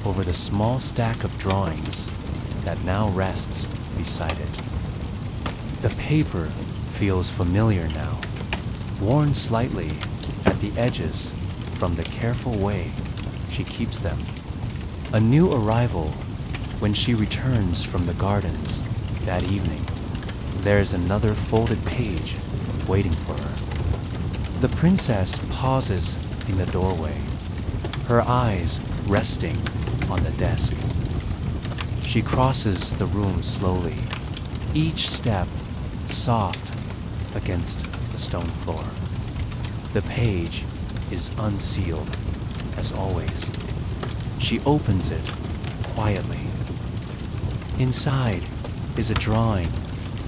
over the small stack of drawings that now rests beside it. The paper feels familiar now, worn slightly at the edges from the careful way she keeps them. A new arrival when she returns from the gardens that evening. There's another folded page waiting for her. The princess pauses in the doorway, her eyes resting on the desk. She crosses the room slowly, each step soft against the stone floor. The page is unsealed, as always. She opens it quietly. Inside is a drawing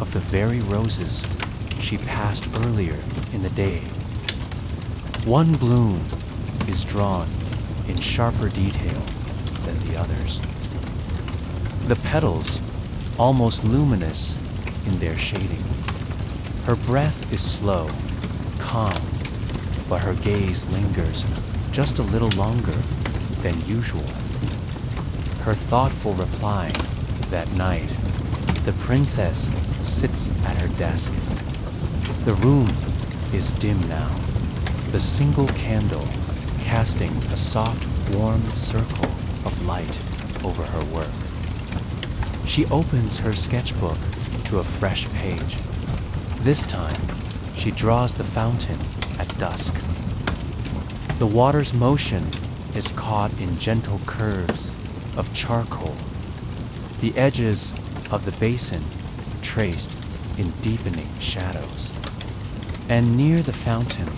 of the very roses she passed earlier in the day. One bloom is drawn in sharper detail than the others. The petals almost luminous in their shading. Her breath is slow, calm, but her gaze lingers just a little longer than usual. Her thoughtful reply that night. The princess sits at her desk. The room is dim now, the single candle casting a soft, warm circle of light over her work. She opens her sketchbook to a fresh page. This time, she draws the fountain at dusk. The water's motion is caught in gentle curves of charcoal, the edges of the basin traced in deepening shadows. And near the fountain,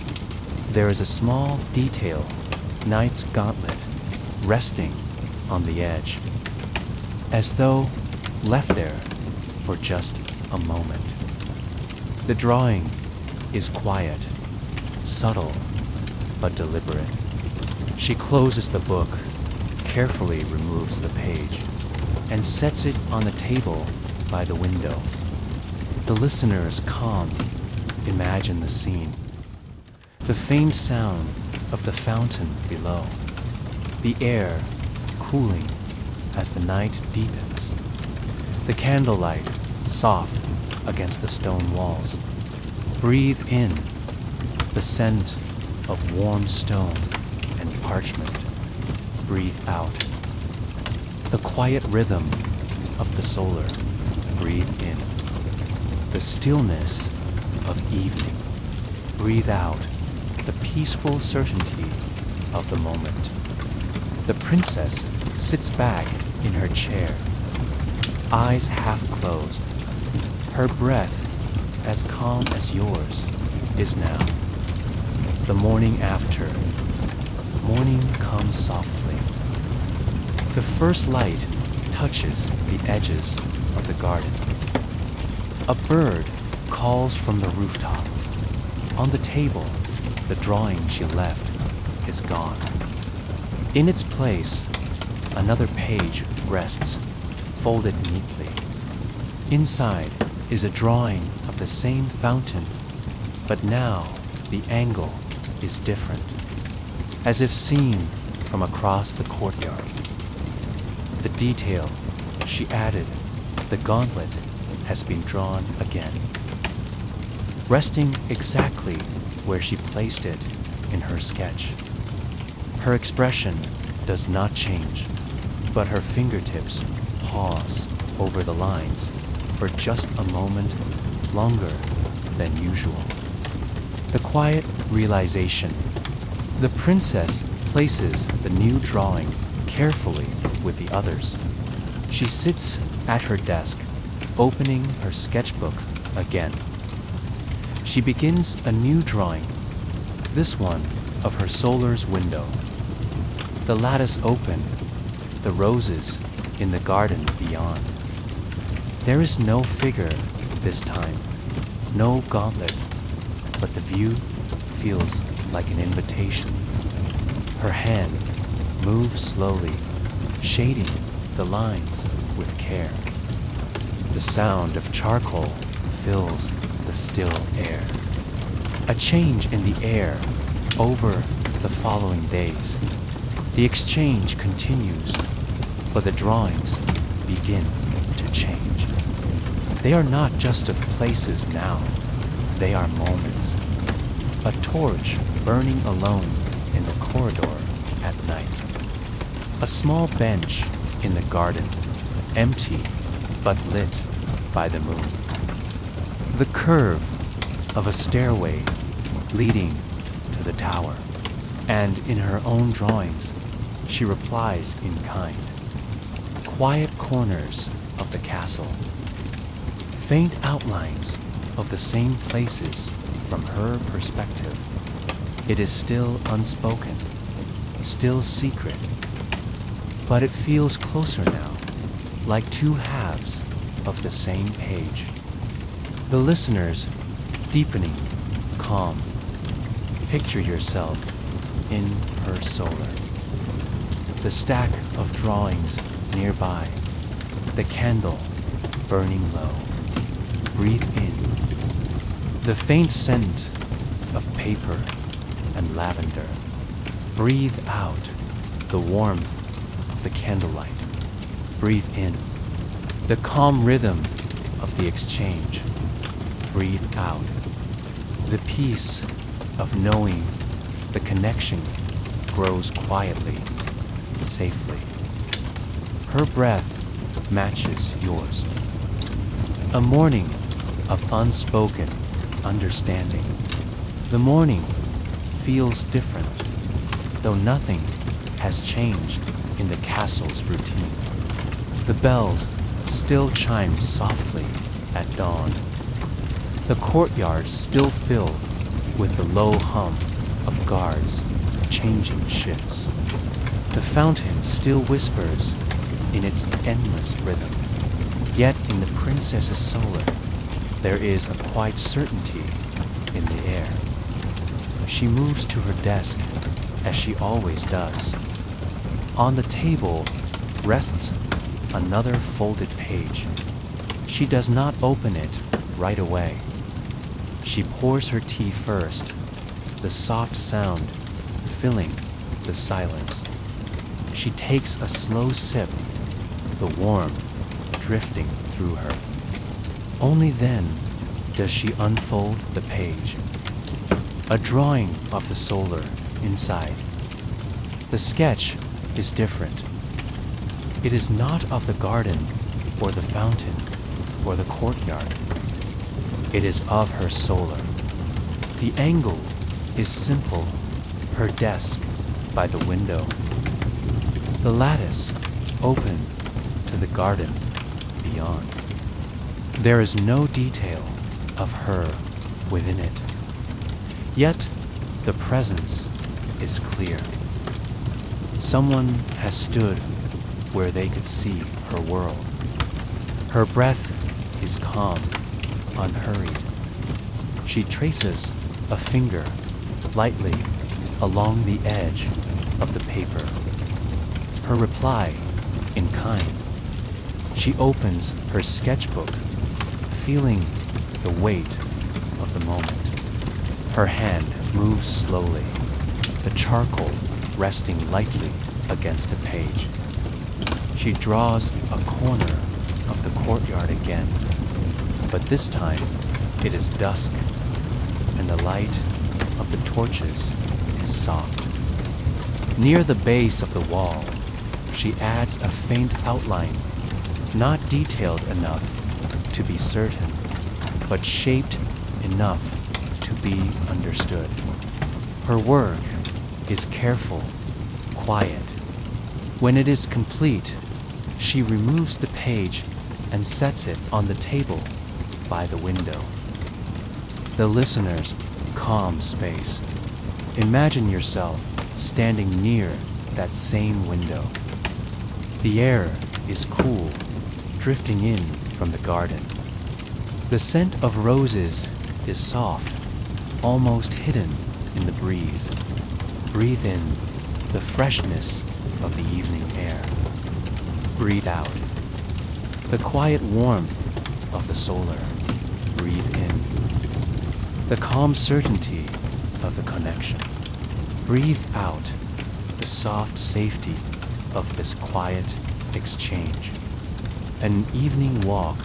there is a small detail, knight's gauntlet, resting on the edge, as though left there for just a moment. The drawing is quiet, subtle, but deliberate. She closes the book, carefully removes the page, and sets it on the table by the window. The listener is calm. Imagine the scene. The faint sound of the fountain below. The air cooling as the night deepens. The candlelight soft against the stone walls. Breathe in the scent of warm stone and parchment. Breathe out the quiet rhythm of the solar. Breathe in the stillness of evening. Breathe out the peaceful certainty of the moment. The princess sits back in her chair, eyes half closed. Her breath, as calm as yours, is now. The morning after. Morning comes softly. The first light touches the edges of the garden. A bird calls from the rooftop. On the table, the drawing she left is gone. In its place, another page rests, folded neatly. Inside is a drawing of the same fountain, but now the angle is different, as if seen from across the courtyard. The detail she added, the gauntlet, has been drawn again, resting exactly where she placed it in her sketch. Her expression does not change, but her fingertips pause over the lines for just a moment longer than usual. The quiet realization. The princess places the new drawing carefully with the others. She sits at her desk, opening her sketchbook again. She begins a new drawing, this one of her solar's window. The lattice open, the roses in the garden beyond. There is no figure this time, no gauntlet, but the view feels like an invitation. Her hand moves slowly, shading the lines with care. The sound of charcoal fills the still air. A change in the air over the following days. The exchange continues, but the drawings begin to change. They are not just of places now, they are moments. A torch burning alone in the corridor at night. A small bench in the garden, empty but lit by the moon. The curve of a stairway leading to the tower, and in her own drawings, she replies in kind. Quiet corners of the castle, faint outlines of the same places from her perspective. It is still unspoken, still secret, but it feels closer now, like two halves of the same page. The listeners deepening, calm. Picture yourself in her solar. The stack of drawings nearby, the candle burning low. Breathe in the faint scent of paper and lavender. Breathe out the warmth of the candlelight. Breathe in the calm rhythm of the exchange. Breathe out the peace of knowing the connection grows quietly, safely. Her breath matches yours. A morning of unspoken understanding. The morning feels different, though nothing has changed in the castle's routine. The bells still chime softly at dawn. The courtyard still filled with the low hum of guards changing shifts. The fountain still whispers in its endless rhythm. Yet in the princess's solar, there is a quiet certainty in the air. She moves to her desk, as she always does. On the table rests another folded page. She does not open it right away. She pours her tea first, the soft sound filling the silence. She takes a slow sip, the warmth drifting through her. Only then does she unfold the page. A drawing of the solar inside. The sketch is different. It is not of the garden or the fountain or the courtyard. It is of her solar. The angle is simple, her desk by the window. The lattice open to the garden beyond. There is no detail of her within it. Yet the presence is clear. Someone has stood where they could see her world. Her breath is calm, unhurried. She traces a finger lightly along the edge of the paper. Her reply in kind. She opens her sketchbook, feeling the weight of the moment. Her hand moves slowly, the charcoal resting lightly against the page. She draws a corner of the courtyard again, but this time it is dusk, and the light of the torches is soft. Near the base of the wall, she adds a faint outline, not detailed enough to be certain, but shaped enough to be understood. Her work is careful, quiet. When it is complete, she removes the page and sets it on the table by the window. The listener's calm space. Imagine yourself standing near that same window. The air is cool, drifting in from the garden. The scent of roses is soft, almost hidden in the breeze. Breathe in the freshness of the evening air. Breathe out the quiet warmth of the solar. Breathe in the calm certainty of the connection. Breathe out the soft safety of this quiet exchange. An evening walk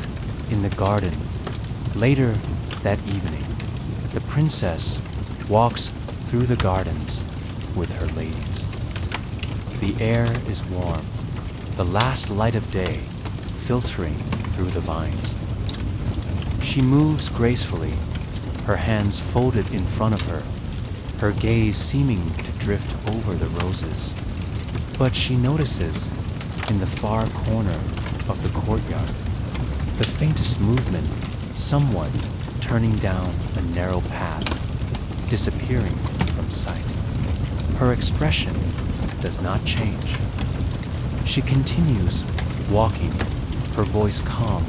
in the garden. Later that evening, the princess walks through the gardens with her ladies. The air is warm, the last light of day filtering through the vines. She moves gracefully, her hands folded in front of her, her gaze seeming to drift over the roses. But she notices, in the far corner of the courtyard, the faintest movement, someone turning down a narrow path, disappearing from sight. Her expression does not change. She continues walking, her voice calm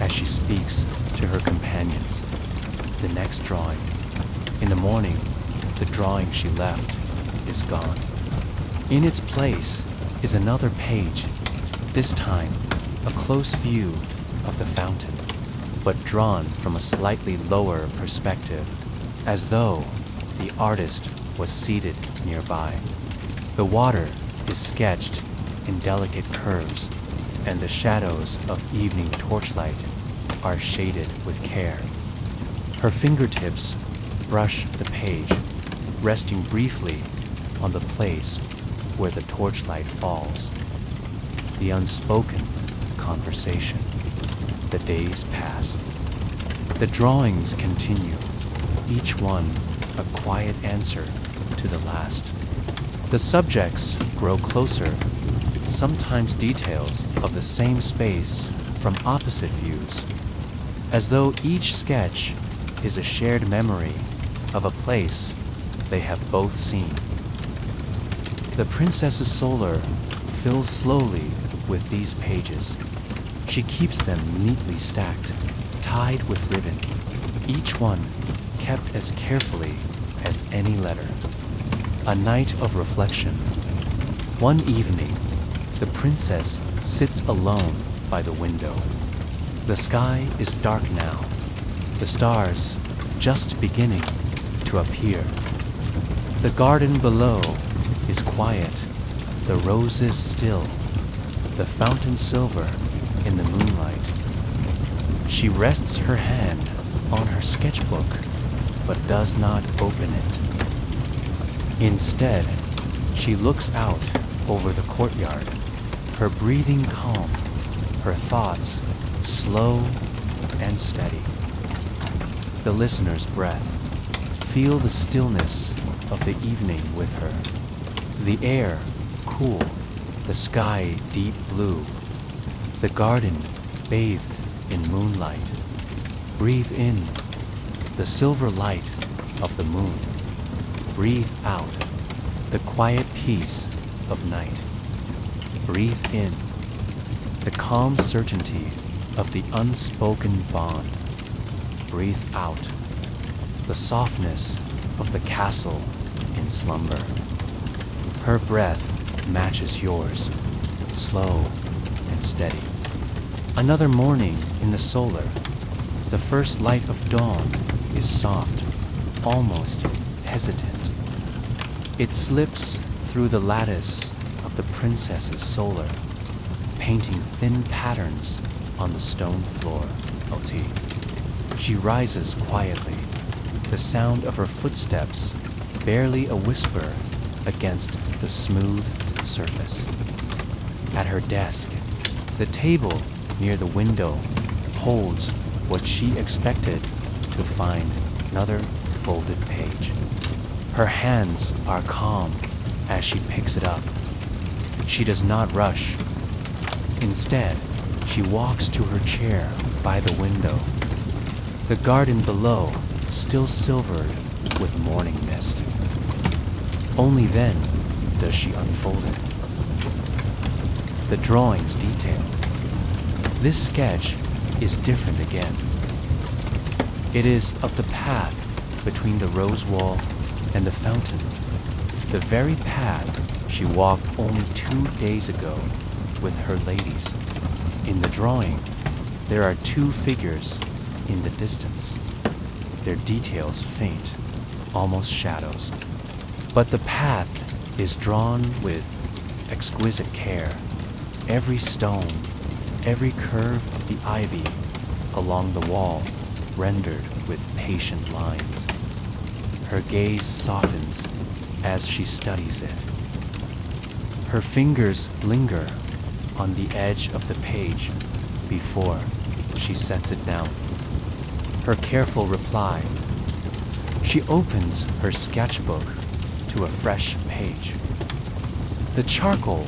as she speaks to her companions. The next drawing. In the morning, the drawing she left is gone. In its place is another page, this time a close view of the fountain, but drawn from a slightly lower perspective, as though the artist was seated nearby. The water is sketched in delicate curves, and the shadows of evening torchlight are shaded with care. Her fingertips brush the page, resting briefly on the place where the torchlight falls. The unspoken conversation. The days pass. The drawings continue, each one a quiet answer to the last. The subjects grow closer, sometimes details of the same space from opposite views, as though each sketch is a shared memory of a place they have both seen. The princess's solar fills slowly with these pages. She keeps them neatly stacked, tied with ribbon, each one kept as carefully as any letter. A night of reflection. One evening, the princess sits alone by the window. The sky is dark now, the stars just beginning to appear. The garden below is quiet, the roses still, the fountain silver in the moonlight. She rests her hand on her sketchbook, but does not open it. Instead, she looks out over the courtyard, her breathing calm, her thoughts slow and steady. The listener's breath. Feel the stillness of the evening with her. The air cool, the sky deep blue, the garden bathed in moonlight. Breathe in the silver light of the moon. Breathe out the quiet peace of night. Breathe in the calm certainty of the unspoken bond. Breathe out the softness of the castle in slumber. Her breath matches yours, slow and steady. Another morning in the solar, the first light of dawn is soft, almost hesitant. It slips through the lattice of the princess's solar, painting thin patterns on the stone floor. OT. She rises quietly, the sound of her footsteps barely a whisper against the smooth surface. At her desk, the table near the window holds what she expected to find: another folded page. Her hands are calm as she picks it up. She does not rush. Instead, she walks to her chair by the window. The garden below still silvered with morning mist. Only then does she unfold it. The drawing's detailed. This sketch is different again. It is of the path between the rose wall and the fountain, the very path she walked only 2 days ago with her ladies. In the drawing, there are 2 figures in the distance, their details faint, almost shadows. But the path is drawn with exquisite care. Every stone, every curve of the ivy along the wall rendered with patient lines. Her gaze softens as she studies it. Her fingers linger on the edge of the page before she sets it down. Her careful reply. She opens her sketchbook to a fresh page. The charcoal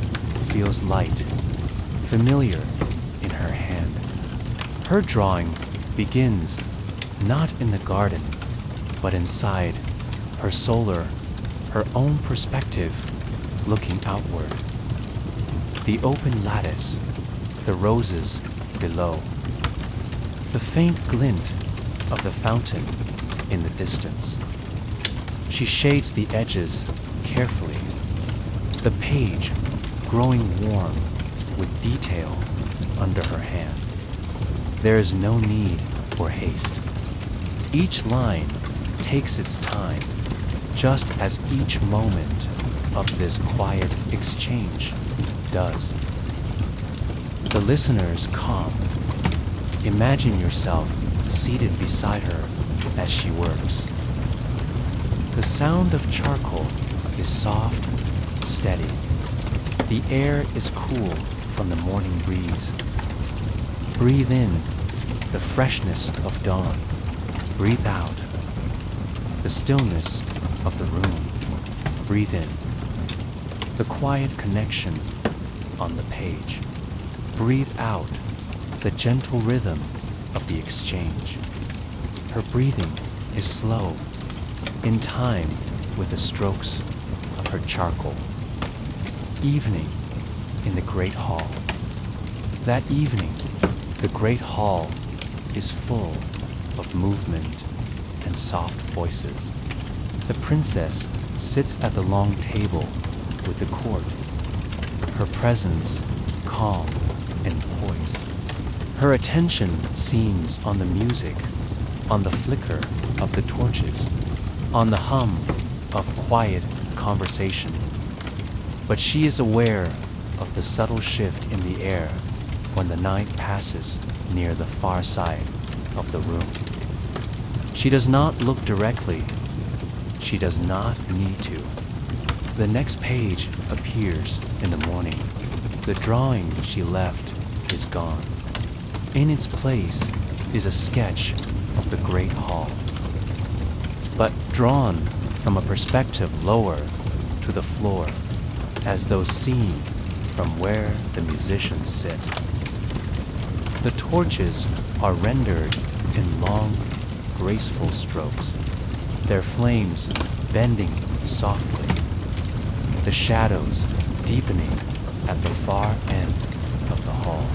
feels light, familiar in her hand. Her drawing begins not in the garden, but inside her solar, her own perspective looking outward. The open lattice, the roses below, the faint glint of the fountain in the distance. She shades the edges carefully, the page growing warm with detail under her hand. There is no need for haste. Each line takes its time, just as each moment of this quiet exchange does. The listener is calm. Imagine yourself seated beside her as she works. The sound of charcoal is soft, steady. The air is cool from the morning breeze. Breathe in the freshness of dawn. Breathe out the stillness of the room. Breathe in the quiet connection on the page. Breathe out the gentle rhythm of the exchange. Her breathing is slow, in time with the strokes of her charcoal. Evening in the great hall. That evening, the great hall is full of movement and soft voices. The princess sits at the long table with the court, her presence calm and poised. Her attention seems on the music on the flicker of the torches, on the hum of quiet conversation. But she is aware of the subtle shift in the air when the knight passes near the far side of the room. She does not look directly. She does not need to. The next page appears in the morning. The drawing she left is gone. In its place is a sketch of the great hall, but drawn from a perspective lower to the floor, as though seen from where the musicians sit. The torches are rendered in long, graceful strokes, their flames bending softly, the shadows deepening at the far end of the hall.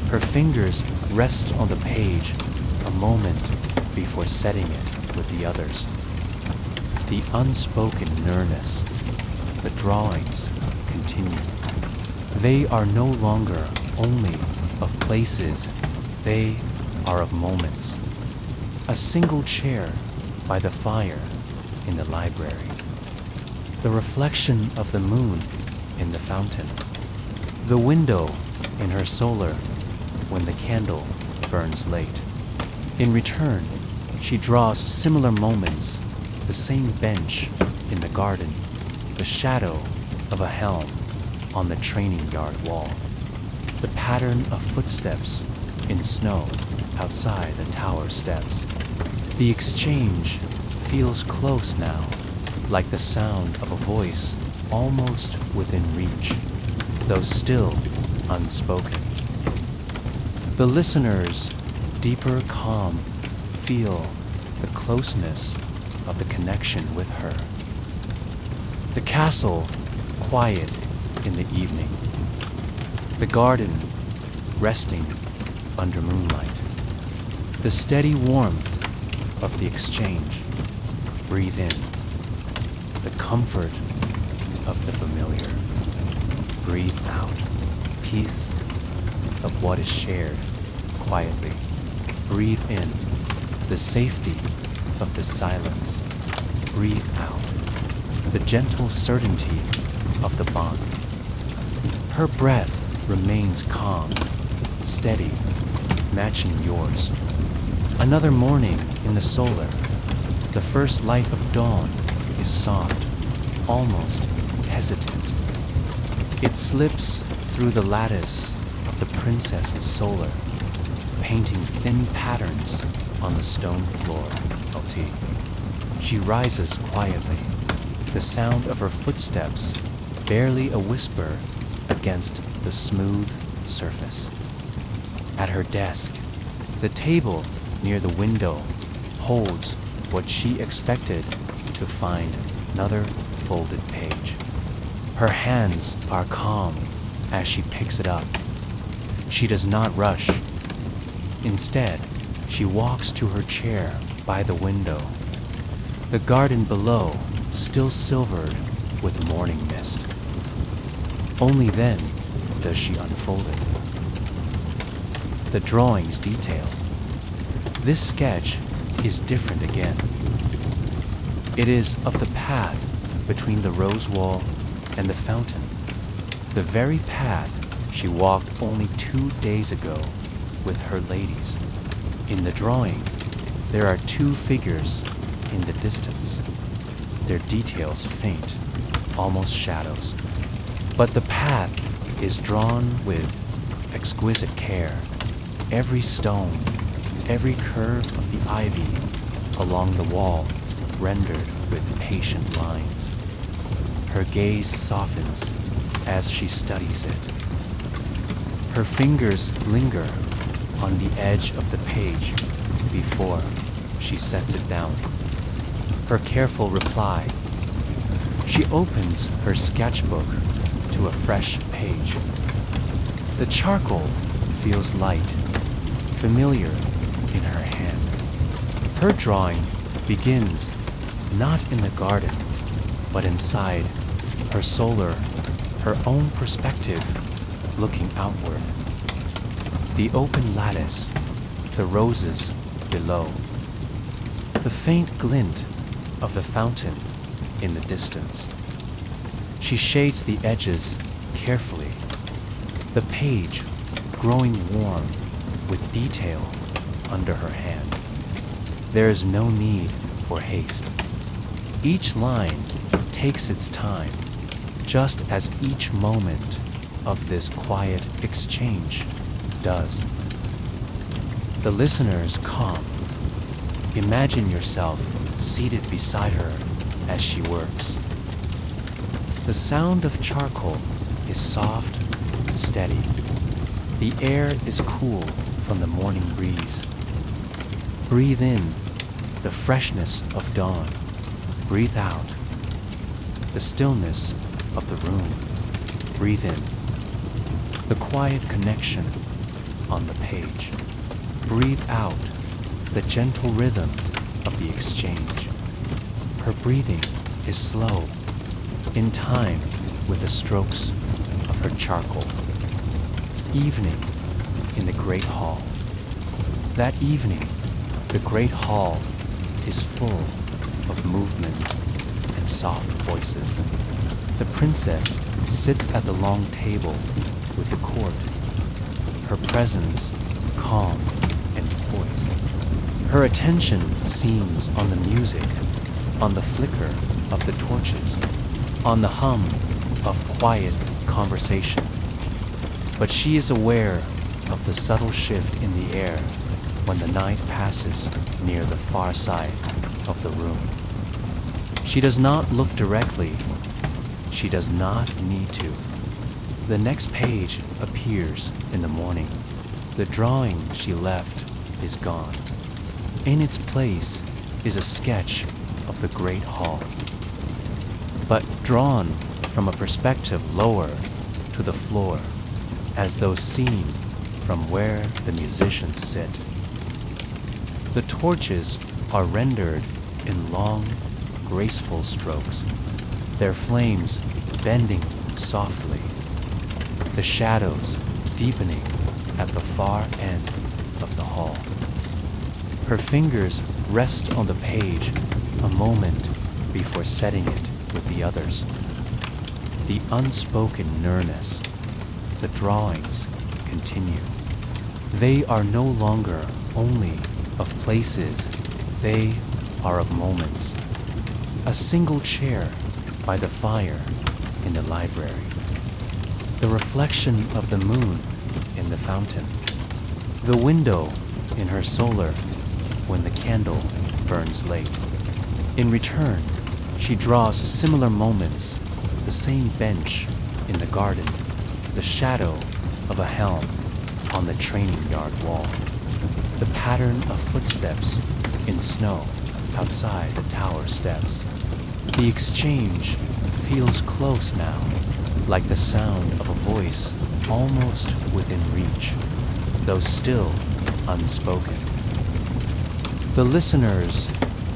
Her fingers rest on the page a moment before setting it with the others. The unspoken nearness, the drawings continue. They are no longer only of places, they are of moments. A single chair by the fire in the library. The reflection of the moon in the fountain. The window in her solar when the candle burns late. In return, she draws similar moments, the same bench in the garden, the shadow of a helm on the training yard wall, the pattern of footsteps in snow outside the tower steps. The exchange feels close now, like the sound of a voice almost within reach, though still unspoken. The listener's deeper calm feel the closeness of the connection with her. The castle quiet in the evening. The garden resting under moonlight. The steady warmth of the exchange. Breathe in the comfort of the familiar. Breathe out peace of what is shared quietly. Breathe in the safety of the silence. Breathe out the gentle certainty of the bond. Her breath remains calm, steady, matching yours. Another morning in the solar. The first light of dawn is soft, almost hesitant. It slips through the lattice of the princess's solar, painting thin patterns on the stone floor. LT. She rises quietly, the sound of her footsteps barely a whisper against the smooth surface. At her desk, the table near the window holds what she expected to find another folded page. Her hands are calm as she picks it up. She does not rush. Instead, she walks to her chair by the window. The garden below still silvered with morning mist. Only then does she unfold it. The drawing's detail. This sketch is different again. It is of the path between the rose wall and the fountain, the very path she walked only 2 days ago with her ladies. In the drawing, there are 2 figures in the distance, their details faint, almost shadows. But the path is drawn with exquisite care. Every stone, every curve of the ivy along the wall rendered with patient lines. Her gaze softens as she studies it. Her fingers linger on the edge of the page before she sets it down. Her careful reply. She opens her sketchbook to a fresh page. The charcoal feels light, familiar in her hand. Her drawing begins not in the garden, but inside her solar, her own perspective looking outward. The open lattice, the roses below. The faint glint of the fountain in the distance. She shades the edges carefully, the page growing warm with detail under her hand. There is no need for haste. Each line takes its time, just as each moment of this quiet exchange does. The listener is calm. Imagine yourself seated beside her as she works. The sound of charcoal is soft, steady. The air is cool from the morning breeze. Breathe in the freshness of dawn. Breathe out the stillness of the room. Breathe in the quiet connection on the page. Breathe out the gentle rhythm of the exchange. Her breathing is slow, in time with the strokes of her charcoal. Evening in the great hall. That evening, the great hall is full of movement and soft voices. The princess sits at the long table with the court, her presence calm and poised. Her attention seems on the music, on the flicker of the torches, on the hum of quiet conversation. But she is aware of the subtle shift in the air when the knight passes near the far side of the room. She does not look directly. She does not need to. The next page appears in the morning. The drawing she left is gone. In its place is a sketch of the great hall, but drawn from a perspective lower to the floor, as though seen from where the musicians sit. The torches are rendered in long, graceful strokes, their flames bending softly, the shadows deepening at the far end of the hall. Her fingers rest on the page a moment before setting it with the others. The unspoken nearness, the drawings continue. They are no longer only of places, they are of moments. A single chair by the fire in the library. The reflection of the moon in the fountain. The window in her solar when the candle burns late. In return, she draws similar moments, the same bench in the garden, the shadow of a helm on the training yard wall, the pattern of footsteps in snow outside the tower steps. The exchange feels close now, like the sound of a voice almost within reach, though still unspoken. The listener's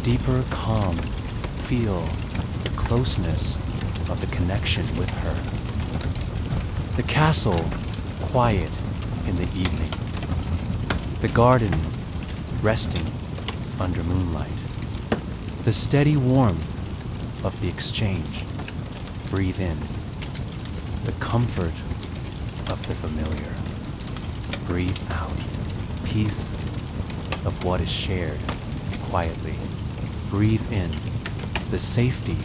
deeper calm feel the closeness of the connection with her. The castle quiet in the evening. The garden resting under moonlight. The steady warmth of the exchange. Breathe in the comfort of the familiar. Breathe out peace of what is shared quietly. Breathe in the safety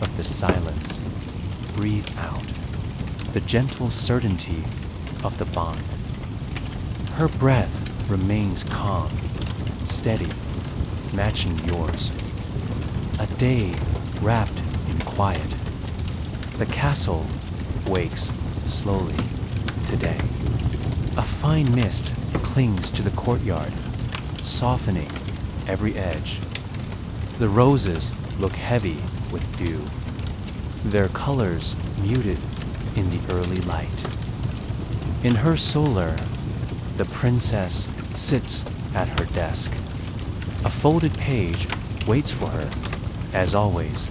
of the silence. Breathe out the gentle certainty of the bond. Her breath remains calm, steady, matching yours. A day wrapped in quiet. The castle wakes slowly today. A fine mist clings to the courtyard, softening every edge. The roses look heavy with dew, their colors muted in the early light. In her solar, the princess sits at her desk. A folded page waits for her, as always.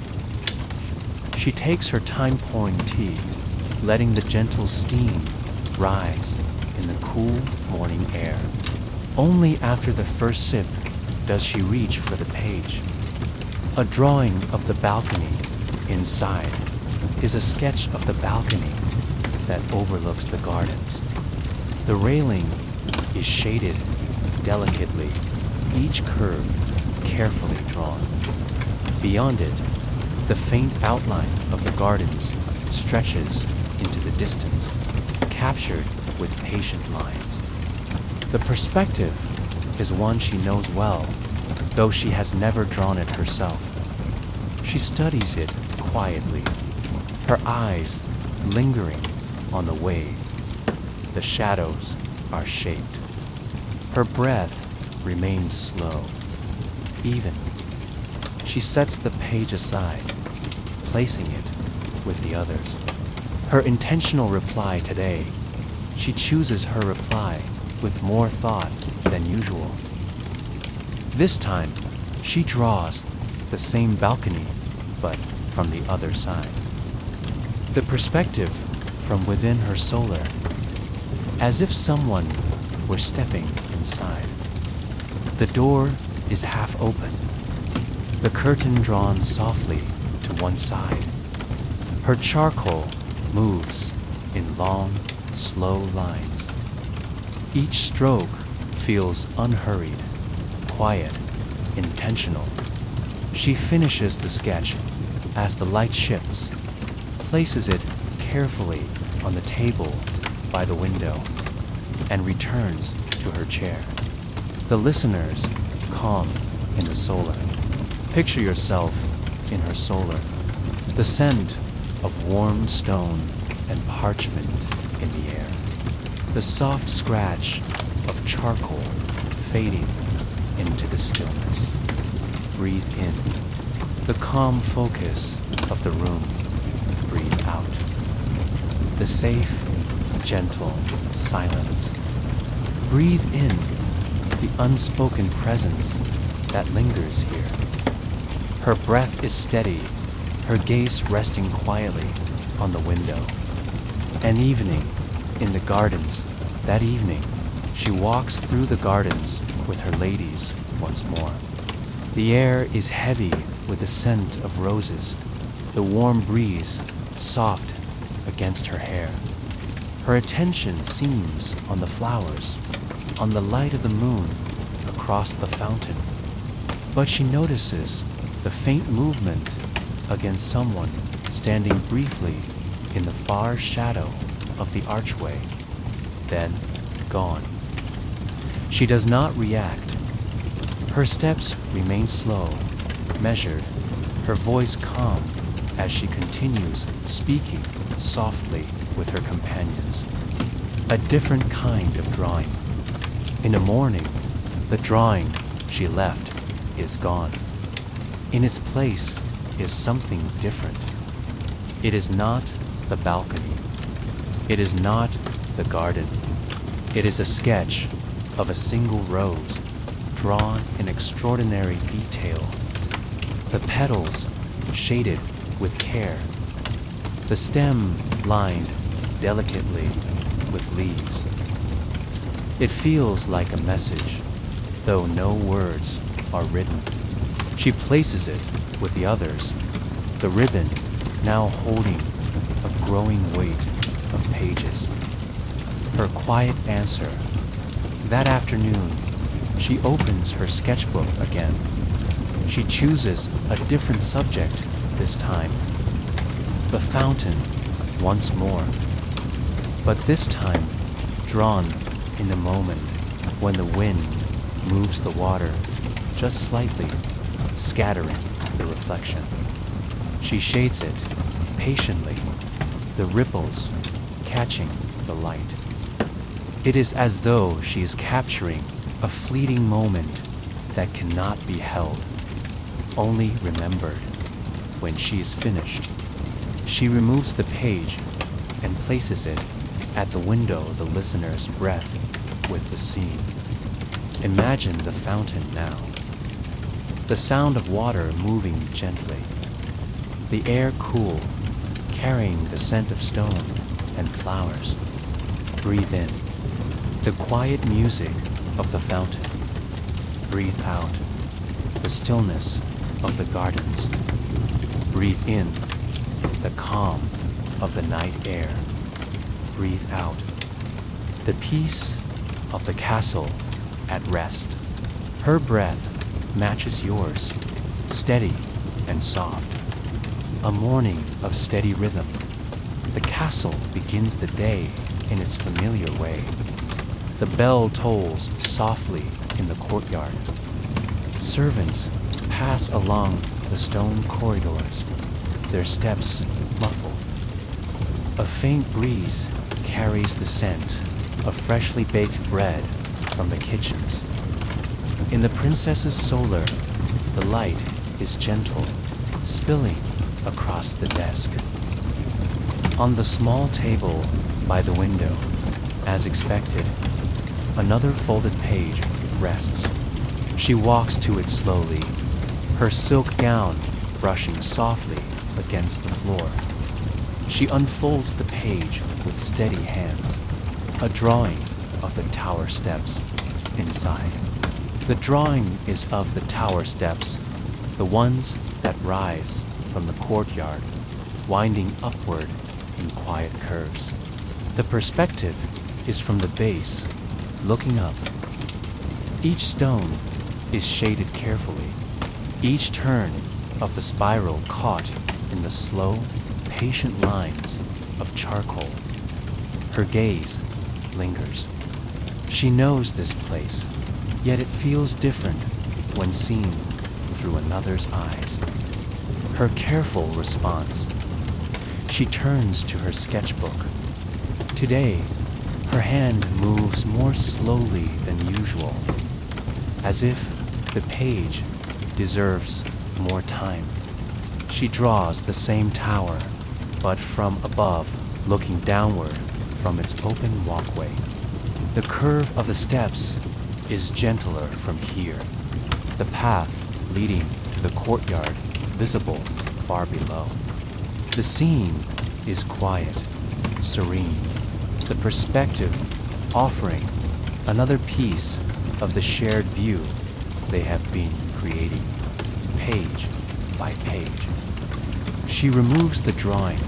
She takes her time pouring tea, letting the gentle steam rise in the cool morning air. Only after the first sip does she reach for the page. A drawing of the balcony inside is a sketch of the balcony that overlooks the gardens. The railing is shaded delicately, each curve carefully drawn. Beyond it, the faint outline of the gardens stretches into the distance, captured with patient lines. The perspective is one she knows well, though she has never drawn it herself. She studies it quietly, her eyes lingering on the wave. The shadows are shaped. Her breath remains slow, even. She sets the page aside, placing it with the others. Her intentional reply today, she chooses her reply with more thought than usual. This time, she draws the same balcony, but from the other side. The perspective from within her solar, as if someone were stepping inside. The door is half open, the curtain drawn softly to one side. Her charcoal moves in long, slow lines. Each stroke feels unhurried, quiet, intentional. She finishes the sketch as the light shifts, places it carefully on the table by the window, and returns to her chair. The listeners calm in the solar. Picture yourself in her solar. The scent of warm stone and parchment in the air. The soft scratch of charcoal fading into the stillness. Breathe in. The calm focus of the room. Breathe out. The safe, gentle silence. Breathe in the unspoken presence that lingers here. Her breath is steady, her gaze resting quietly on the window. An evening in the gardens. That evening, she walks through the gardens with her ladies once more. The air is heavy with the scent of roses, the warm breeze soft against her hair. Her attention seems on the flowers, on the light of the moon across the fountain. But she notices the faint movement against someone standing briefly in the far shadow of the archway, then gone. She does not react. Her steps remain slow, measured, her voice calm as she continues speaking softly with her companions. A different kind of drawing. In the morning, the drawing she left is gone. In its place is something different. It is not the balcony. It is not the garden. It is a sketch of a single rose drawn in extraordinary detail. The petals shaded with care. The stem lined delicately with leaves. It feels like a message, though no words are written. She places it with the others, the ribbon now holding a growing weight of pages. Her quiet answer. That afternoon, she opens her sketchbook again. She chooses a different subject this time. The fountain once more, but this time drawn in the moment when the wind moves the water just slightly, scattering the reflection. She shades it patiently, the ripples catching the light. It is as though she is capturing a fleeting moment that cannot be held, only remembered when she is finished. She removes the page and places it at the window the listener's breath with the scene. Imagine the fountain now. The sound of water moving gently. The air cool, carrying the scent of stone and flowers. Breathe in the quiet music of the fountain. Breathe out the stillness of the gardens. Breathe in the calm of the night air. Breathe out the peace of the castle at rest. Her breath matches yours, steady and soft. A morning of steady rhythm. The castle begins the day in its familiar way. The bell tolls softly in the courtyard. Servants pass along the stone corridors, their steps muffled. A faint breeze carries the scent of freshly baked bread from the kitchens. In the princess's solar, the light is gentle, spilling across the desk. On the small table by the window, as expected, another folded page rests. She walks to it slowly, her silk gown brushing softly against the floor. She unfolds the page with steady hands, a drawing of the tower steps inside. The drawing is of the tower steps, the ones that rise from the courtyard, winding upward in quiet curves. The perspective is from the base, looking up. Each stone is shaded carefully, each turn of the spiral caught in the slow, patient lines of charcoal. Her gaze lingers. She knows this place, yet it feels different when seen through another's eyes. Her careful response. She turns to her sketchbook. Today, her hand moves more slowly than usual, as if the page deserves more time. She draws the same tower, but from above, looking downward from its open walkway. The curve of the steps is gentler from here, the path leading to the courtyard visible far below. The scene is quiet, serene, the perspective offering another piece of the shared view they have been creating, page by page. She removes the drawing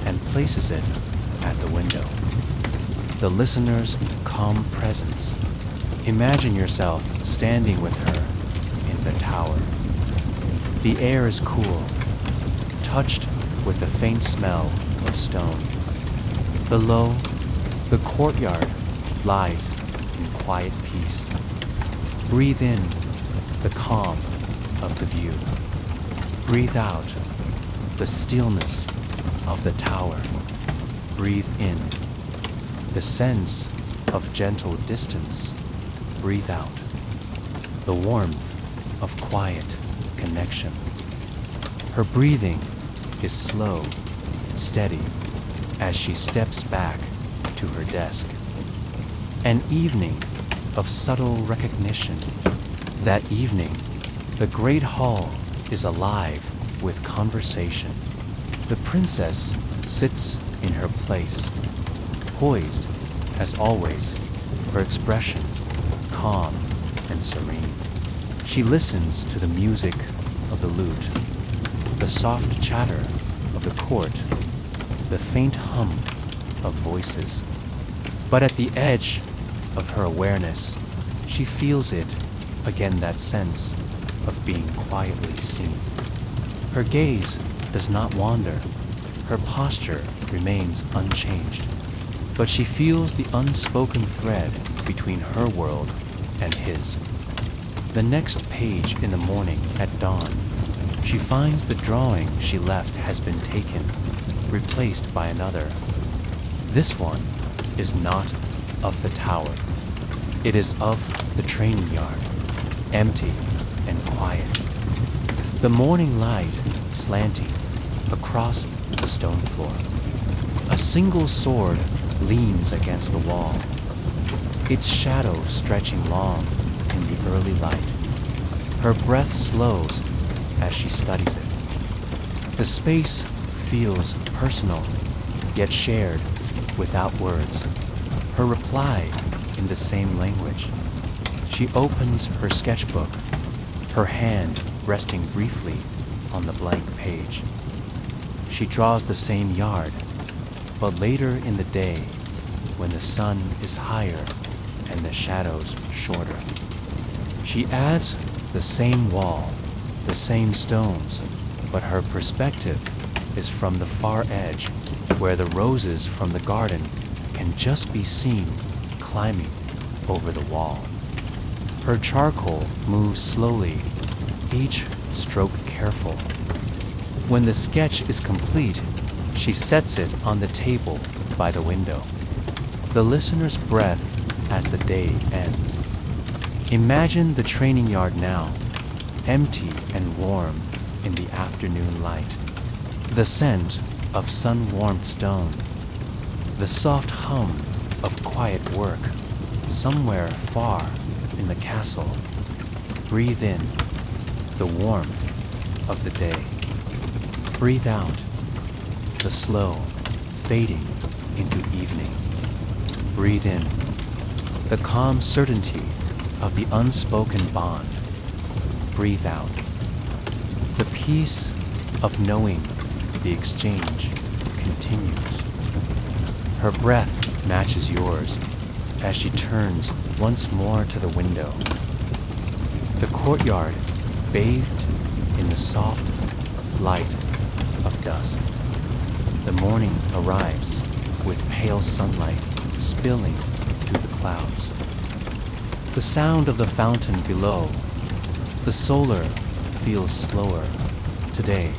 and places it at the window. The listener's calm presence. Imagine yourself standing with her in the tower. The air is cool, touched with the faint smell of stone. Below, the courtyard lies in quiet peace. Breathe in the calm of the view. Breathe out the stillness of the tower. Breathe in the sense of gentle distance. Breathe out the warmth of quiet connection. Her breathing is slow, steady, as she steps back to her desk. An evening of subtle recognition. That evening, the great hall is alive with conversation. The princess sits in her place, poised as always, her expression calm and serene. She listens to the music of the lute, the soft chatter of the court, the faint hum of voices. But at the edge of her awareness, she feels it again, that sense of being quietly seen. Her gaze does not wander. Her posture remains unchanged. But she feels the unspoken thread between her world and his. The next page in the morning at dawn, she finds the drawing she left has been taken, replaced by another. This one is not of the tower. It is of the training yard, empty and quiet. The morning light slanting across the stone floor. A single sword leans against the wall, its shadow stretching long in the early light. Her breath slows as she studies it. The space feels personal, yet shared without words. Her reply in the same language. She opens her sketchbook, her hand resting briefly on the blank page. She draws the same yard, but later in the day, when the sun is higher and the shadows shorter. She adds the same wall, the same stones, but her perspective is from the far edge, where the roses from the garden can just be seen climbing over the wall. Her charcoal moves slowly, each stroke careful. When the sketch is complete, she sets it on the table by the window. The listener's breath as the day ends. Imagine the training yard now, empty and warm in the afternoon light. The scent of sun-warmed stone, the soft hum of quiet work somewhere far in the castle. Breathe in the warmth of the day. Breathe out the slow fading into evening. Breathe in the calm certainty of the unspoken bond. Breathe out the peace of knowing the exchange continues. Her breath matches yours as she turns once more to the window. The courtyard bathed in the soft light of dusk. The morning arrives with pale sunlight spilling through the clouds. The sound of the fountain below, the solar feels slower today,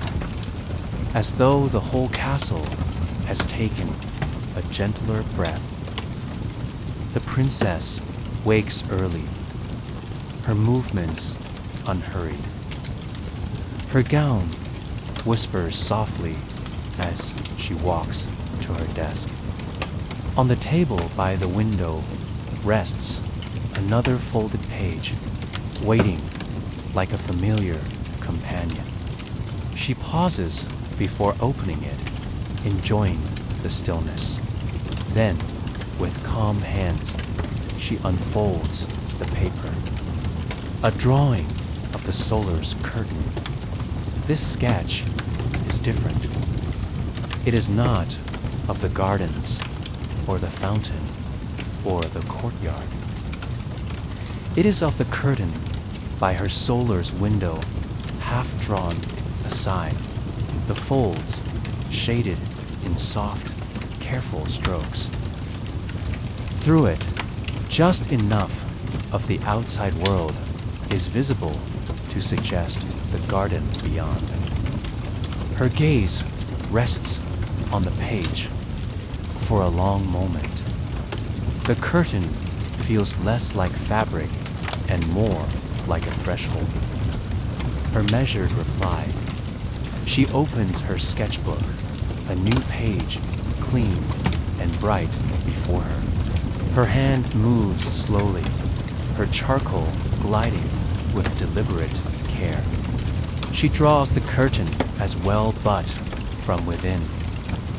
as though the whole castle has taken a gentler breath. The princess wakes early, her movements unhurried. Her gown whispers softly as she walks to her desk. On the table by the window rests another folded page, waiting like a familiar companion. She pauses before opening it, enjoying the stillness. Then, with calm hands, she unfolds the paper. A drawing of the solar's curtain. This sketch is different. It is not of the gardens, or the fountain, or the courtyard. It is of the curtain by her solar's window, half drawn aside, the folds shaded in soft, careful strokes. Through it, just enough of the outside world is visible to suggest the garden beyond. Her gaze rests on the page for a long moment. The curtain feels less like fabric and more like a threshold. Her measured reply. She opens her sketchbook, a new page, clean and bright before her. Her hand moves slowly, her charcoal gliding with deliberate care. She draws the curtain as well, but from within,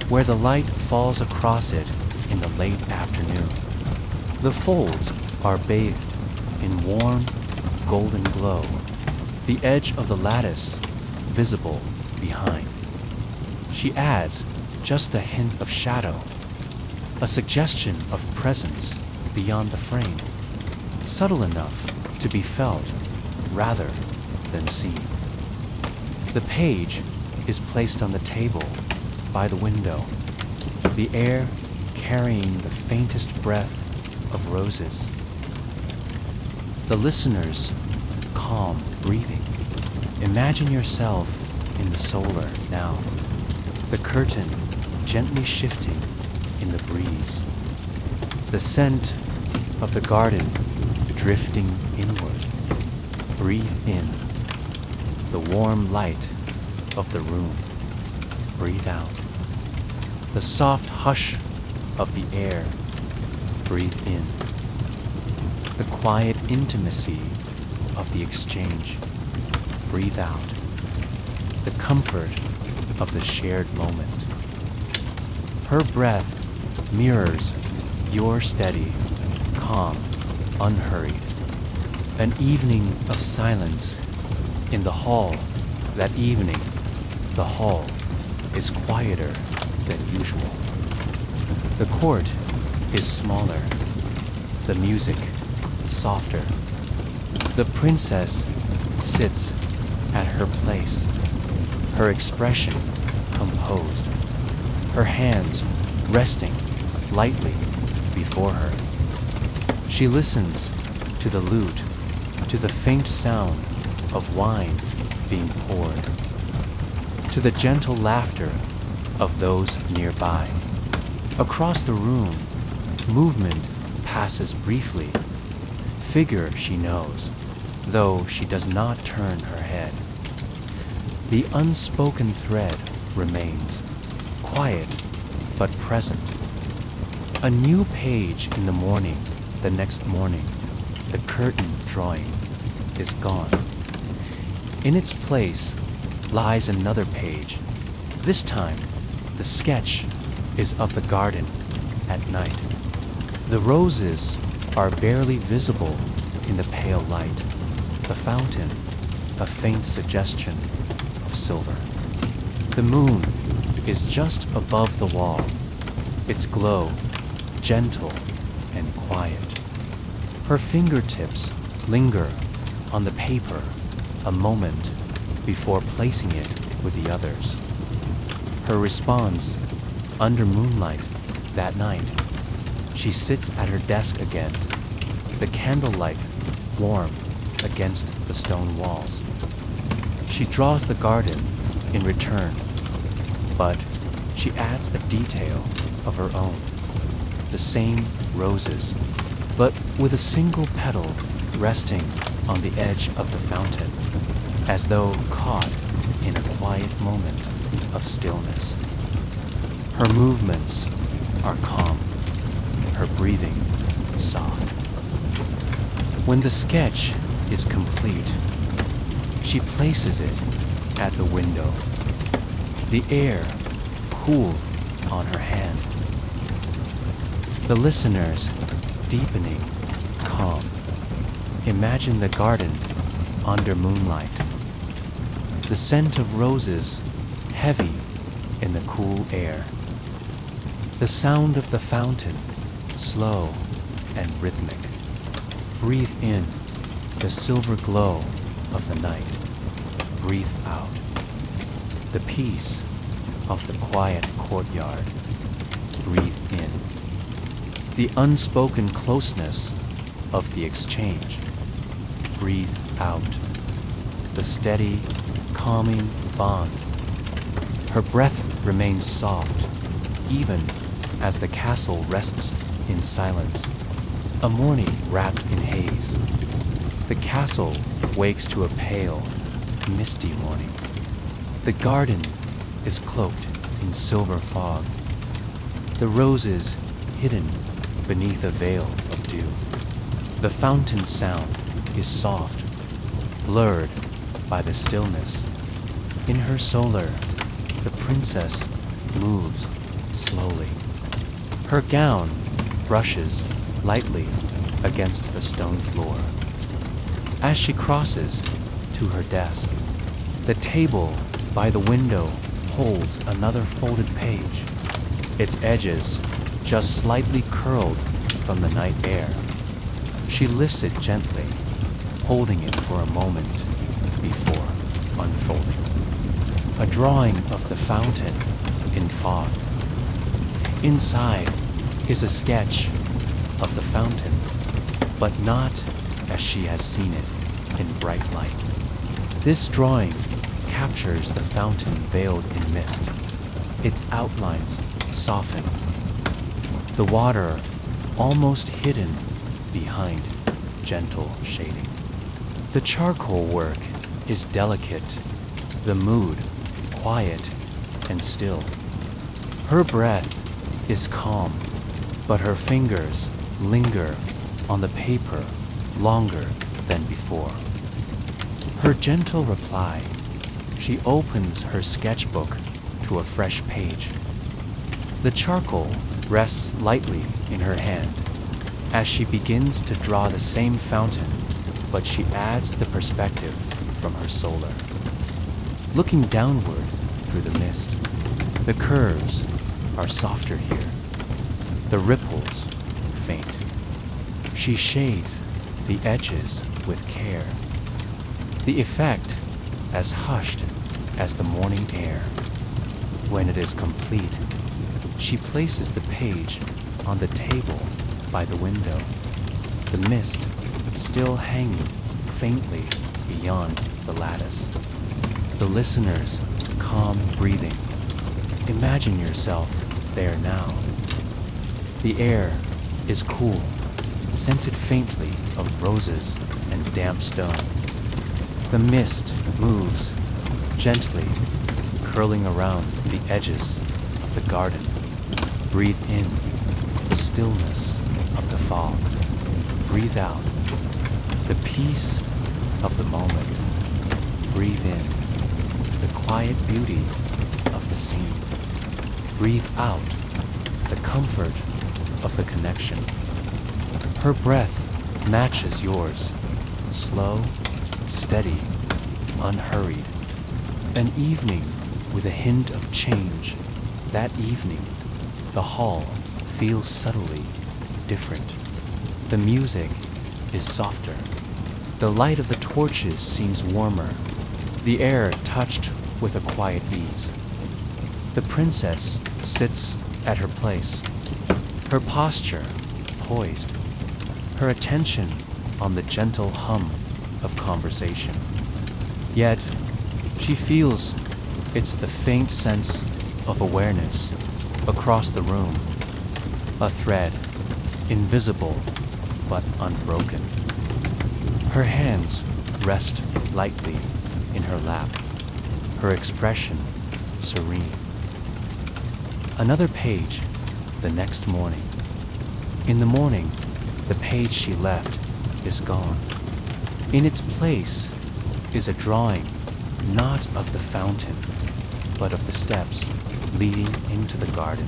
where the light falls across it in the late afternoon. The folds are bathed in warm, golden glow, the edge of the lattice visible behind. She adds just a hint of shadow, a suggestion of presence beyond the frame, subtle enough to be felt rather than seen. The page is placed on the table by the window, the air carrying the faintest breath of roses. The listener's calm breathing. Imagine yourself in the solar now, the curtain gently shifting in the breeze, the scent of the garden drifting inward. Breathe in the warm light of the room. Breathe out the soft hush of the air. Breathe in the quiet intimacy of the exchange. Breathe out the comfort of the shared moment. Her breath mirrors your steady, calm, unhurried. An evening of silence In the hall, that evening, the hall is quieter than usual. The court is smaller, the music softer. The princess sits at her place, her expression composed, her hands resting lightly before her. She listens to the lute, to the faint sound of wine being poured, to the gentle laughter of those nearby. Across the room, movement passes briefly. Figure she knows, though she does not turn her head. The unspoken thread remains, quiet but present. A new page in the morning, the next morning, the curtain drawing is gone. In its place lies another page. This time, the sketch is of the garden at night. The roses are barely visible in the pale light. The fountain, a faint suggestion of silver. The moon is just above the wall, its glow gentle and quiet. Her fingertips linger on the paper a moment before placing it with the others. Her response, under moonlight that night, she sits at her desk again, the candlelight warm against the stone walls. She draws the garden in return, but she adds a detail of her own. The same roses, but with a single petal resting on the edge of the fountain, as though caught in a quiet moment of stillness. Her movements are calm, her breathing soft. When the sketch is complete, she places it at the window, the air cool on her hand. The listeners deepening calm. Imagine the garden under moonlight. The scent of roses heavy in the cool air. The sound of the fountain slow and rhythmic. Breathe in the silver glow of the night. Breathe out the peace of the quiet courtyard. Breathe in the unspoken closeness of the exchange. Breathe out the steady, calming bond. Her breath remains soft, even as the castle rests in silence. A morning wrapped in haze. The castle wakes to a pale, misty morning. The garden is cloaked in silver fog. The roses hidden beneath a veil of dew. The fountain sound is soft, blurred by the stillness. In her solar, the princess moves slowly. Her gown brushes lightly against the stone floor. As she crosses to her desk, the table by the window holds another folded page, its edges just slightly curled from the night air. She lifts it gently, holding it for a moment before unfolding. A drawing of the fountain in fog. Inside is a sketch of the fountain, but not as she has seen it in bright light. This drawing captures the fountain veiled in mist, its outlines soften, the water almost hidden behind gentle shading. The charcoal work is delicate, the mood quiet and still. Her breath is calm, but her fingers linger on the paper longer than before. Her gentle reply, she opens her sketchbook to a fresh page. The charcoal rests lightly in her hand as she begins to draw the same fountain, but she adds the perspective from her solar. Looking downward through the mist, the curves are softer here, the ripples faint. She shades the edges with care, the effect as hushed as the morning air. When it is complete, she places the page on the table by the window, the mist still hanging faintly beyond the lattice. The listener's calm breathing. Imagine yourself there now. The air is cool, scented faintly of roses and damp stone. The mist moves gently, curling around the edges of the garden. Breathe in the stillness of the fog. Breathe out the peace of the moment. Breathe in the quiet beauty of the scene. Breathe out the comfort of the connection. Her breath matches yours, slow, steady, unhurried. An evening with a hint of change. That evening, the hall feels subtly different. The music is softer. The light of the torches seems warmer, the air touched with a quiet ease. The princess sits at her place, her posture poised, her attention on the gentle hum of conversation. Yet, she feels it's the faint sense of awareness across the room, a thread, invisible but unbroken. Her hands rest lightly in her lap, her expression serene. Another page the next morning. In the morning, the page she left is gone. In its place is a drawing, not of the fountain, but of the steps leading into the garden.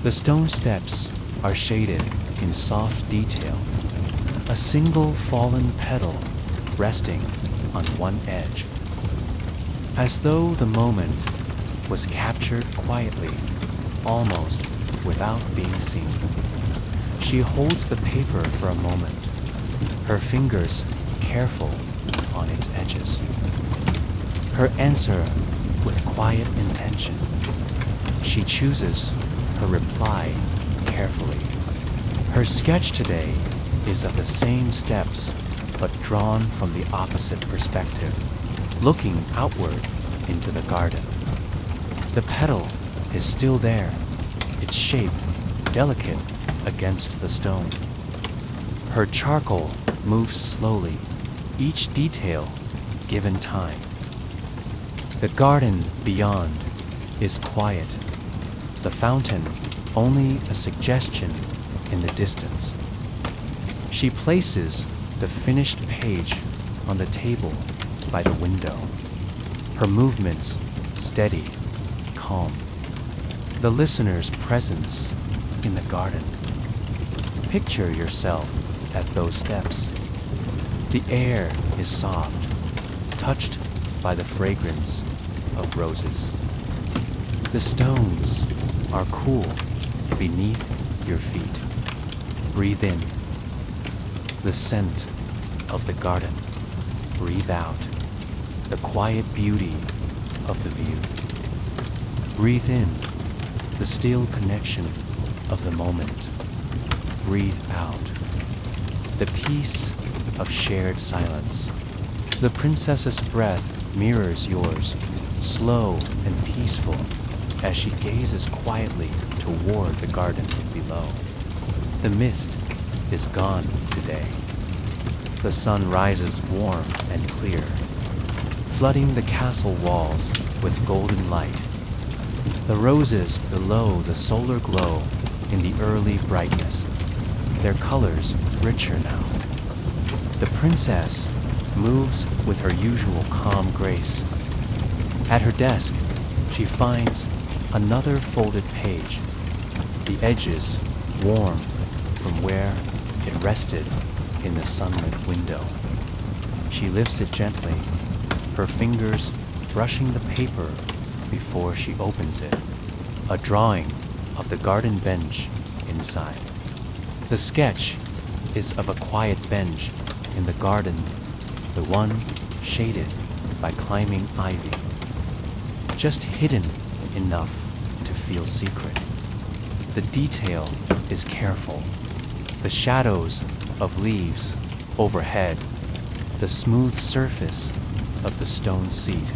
The stone steps are shaded in soft detail, a single fallen petal resting on one edge. As though the moment was captured quietly, almost without being seen. She holds the paper for a moment, her fingers careful on its edges. Her answer with quiet intention. She chooses her reply carefully. Her sketch today is of the same steps, but drawn from the opposite perspective, looking outward into the garden. The petal is still there, its shape delicate against the stone. Her charcoal moves slowly, each detail given time. The garden beyond is quiet, the fountain only a suggestion in the distance. She places the finished page on the table by the window, her movements steady, calm. The listener's presence in the garden. Picture yourself at those steps. The air is soft, touched by the fragrance of roses. The stones are cool beneath your feet. Breathe in the scent of the garden. Breathe out the quiet beauty of the view. Breathe in the still connection of the moment. Breathe out the peace of shared silence. The princess's breath mirrors yours, slow and peaceful, as she gazes quietly toward the garden below. The mist is gone today. The sun rises warm and clear, flooding the castle walls with golden light. The roses below the solar glow in the early brightness, their colors richer now. The princess moves with her usual calm grace. At her desk, she finds another folded page, the edges warm from where it rested in the sunlit window. She lifts it gently her fingers brushing the paper before she opens it. A drawing of the garden bench inside. The sketch is of a quiet bench in the garden, the one shaded by climbing ivy, just hidden enough to feel secret. The detail is careful. The shadows of leaves overhead, the smooth surface of the stone seat,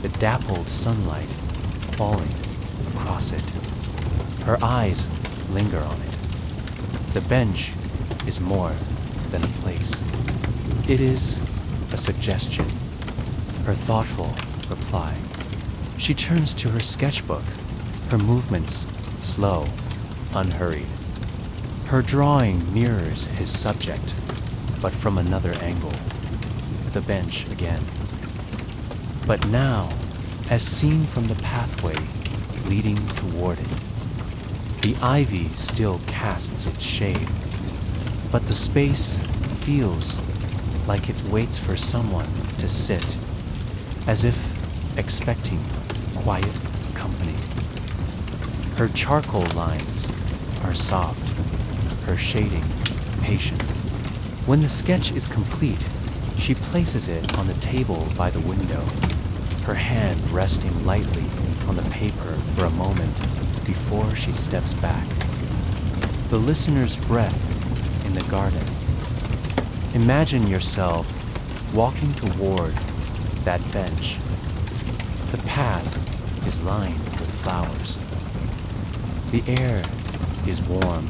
the dappled sunlight falling across it. Her eyes linger on it. The bench is more than a place. It is a suggestion, her thoughtful reply. She turns to her sketchbook, her movements slow, unhurried. Her drawing mirrors his subject, but from another angle. The bench again. But now, as seen from the pathway leading toward it, the ivy still casts its shade, but the space feels like it waits for someone to sit, as if expecting quiet company. Her charcoal lines are soft, her shading patient. When the sketch is complete, she places it on the table by the window, her hand resting lightly on the paper for a moment before she steps back. The listener's breath in the garden. Imagine yourself walking toward that bench. The path is lined with flowers. The air is warm,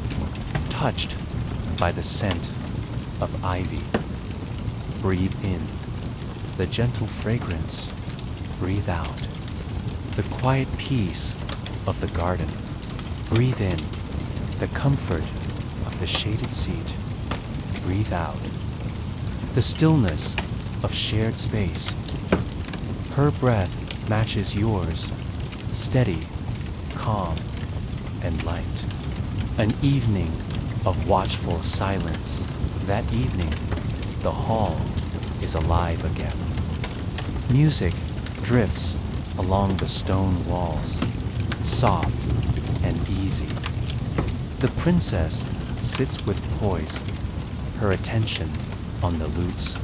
touched by the scent of ivy. Breathe in the gentle fragrance. Breathe out the quiet peace of the garden. Breathe in the comfort of the shaded seat. Breathe out the stillness of shared space. Her breath matches yours, steady, calm, and light. An evening of watchful silence. That evening, the hall is alive again. Music drifts along the stone walls, soft and easy. The princess sits with poise, her attention on the lute's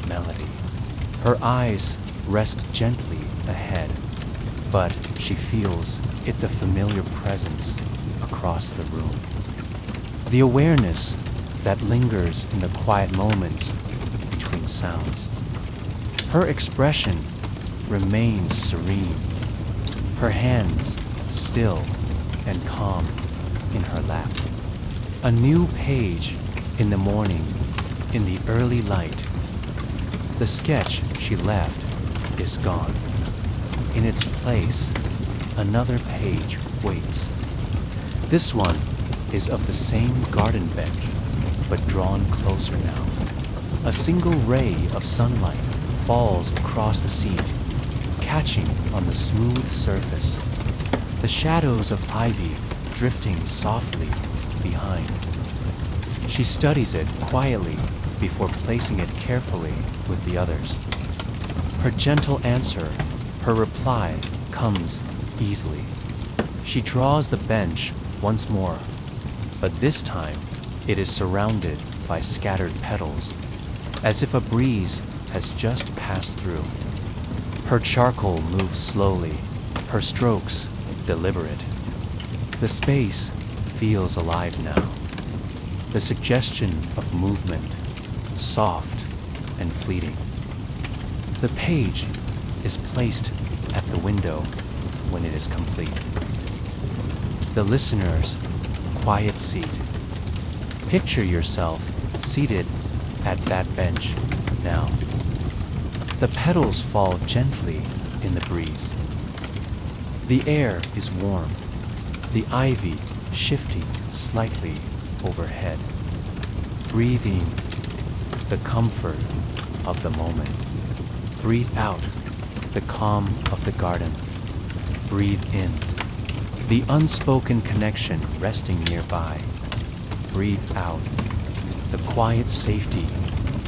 melody. Her eyes rest gently ahead, but she feels it the familiar presence across the room. The awareness that lingers in the quiet moments between sounds. Her expression remains serene, her hands still and calm in her lap. A new page in the morning, in the early light. The sketch she left is gone. In its place, another page waits. This one is of the same garden bench, but drawn closer now. A single ray of sunlight falls across the seat, catching on the smooth surface. The shadows of ivy drifting softly behind. She studies it quietly before placing it carefully with the others. Her gentle answer, her reply, comes easily. She draws the bench once more, but this time it is surrounded by scattered petals, as if a breeze has just passed through. Her charcoal moves slowly, her strokes deliberate. The space feels alive now. The suggestion of movement, soft and fleeting. The page is placed at the window when it is complete. The listener's quiet seat. Picture yourself seated at that bench now. The petals fall gently in the breeze. The air is warm, the ivy shifting slightly overhead, breathing the comfort of the moment. Breathe out the calm of the garden. Breathe in the unspoken connection resting nearby. Breathe out the quiet safety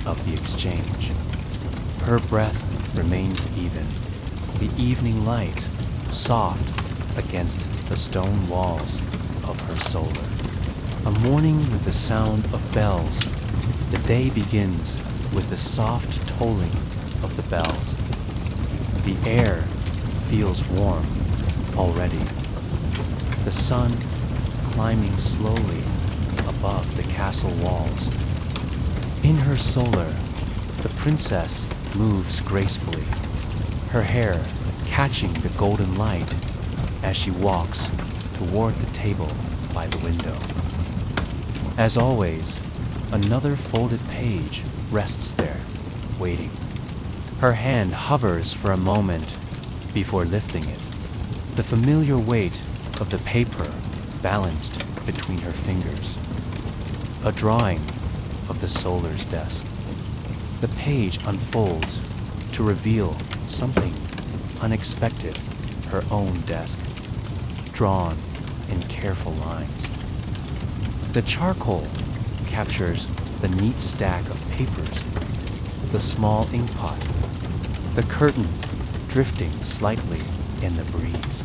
of the exchange. Her breath remains even, the evening light soft against the stone walls of her solar. A morning with the sound of bells. The day begins with the soft tolling of the bells. The air feels warm already. The sun climbing slowly above the castle walls. In her solar, the princess moves gracefully, her hair catching the golden light as she walks toward the table by the window. As always, another folded page rests there, waiting. Her hand hovers for a moment before lifting it, the familiar weight of the paper balanced between her fingers. A drawing of the solar's desk. The page unfolds to reveal something unexpected, her own desk, drawn in careful lines. The charcoal captures the neat stack of papers, the small ink pot, the curtain drifting slightly in the breeze.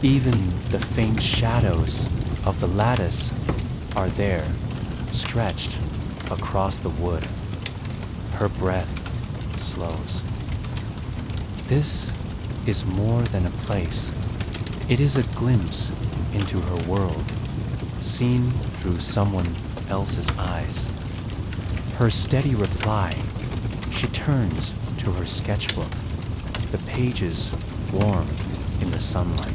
Even the faint shadows of the lattice are there, stretched across the wood. Her breath slows. This is more than a place. It is a glimpse into her world, seen through someone else's eyes. Her steady reply, she turns to her sketchbook, the pages warm in the sunlight.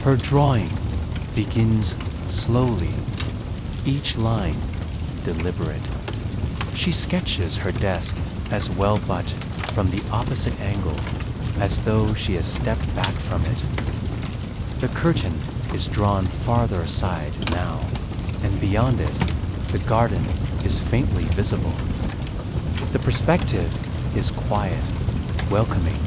Her drawing begins slowly, each line deliberate. She sketches her desk as well, but from the opposite angle, as though she has stepped back from it. The curtain is drawn farther aside now, and beyond it, the garden is faintly visible. The perspective is quiet, welcoming.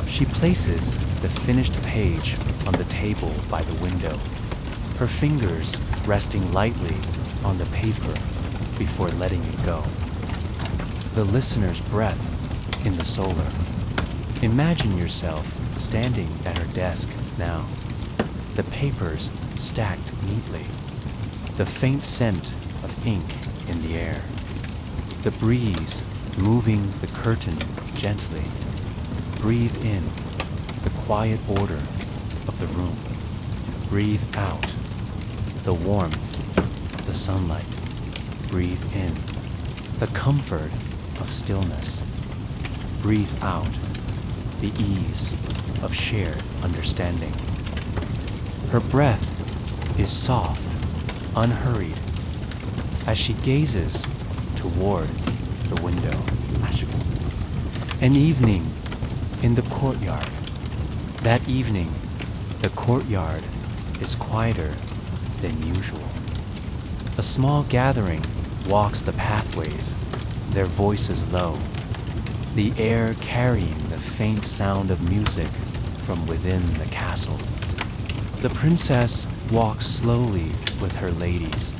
She places the finished page on the table by the window, her fingers resting lightly on the paper before letting it go. The listener's breath in the solar. Imagine yourself standing at her desk now, the papers stacked neatly, the faint scent of ink in the air, the breeze moving the curtain gently. Breathe in the quiet order of the room. Breathe out the warmth of the sunlight. Breathe in the comfort of stillness. Breathe out the ease of shared understanding. Her breath is soft, unhurried, as she gazes toward the window. An evening in the courtyard. That evening, the courtyard is quieter than usual. A small gathering walks the pathways, their voices low, the air carrying the faint sound of music from within the castle. The princess walks slowly with her ladies,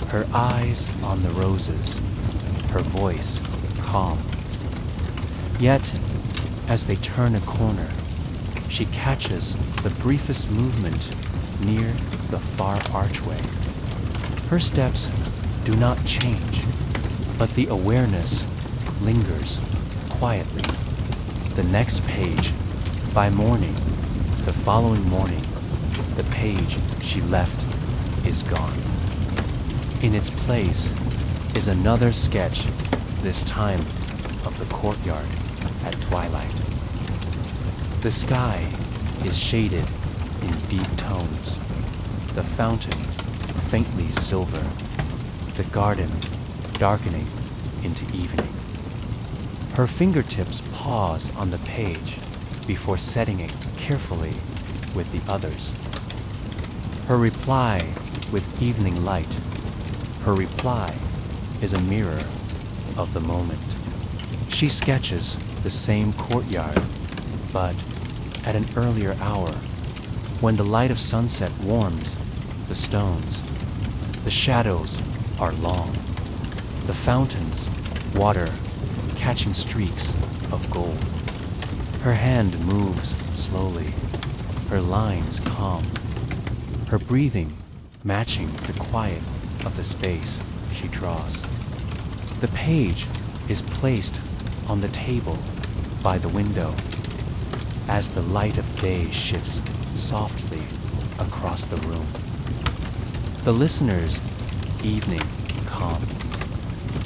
her eyes on the roses, her voice calm. Yet, as they turn a corner, she catches the briefest movement near the far archway. Her steps do not change, but the awareness lingers quietly. The next page, by morning, the following morning, the page she left is gone. In its place is another sketch, this time of the courtyard at twilight. The sky is shaded in deep tones, the fountain faintly silver, the garden darkening into evening. Her fingertips pause on the page before setting it carefully with the others. Her reply with evening light. Her reply is a mirror of the moment. She sketches the same courtyard, but at an earlier hour, when the light of sunset warms the stones. The shadows are long. The fountain's water catching streaks of gold. Her hand moves slowly, her lines calm, her breathing matching the quiet of the space she draws. The page is placed on the table by the window as the light of day shifts softly across the room. The listener's evening calm.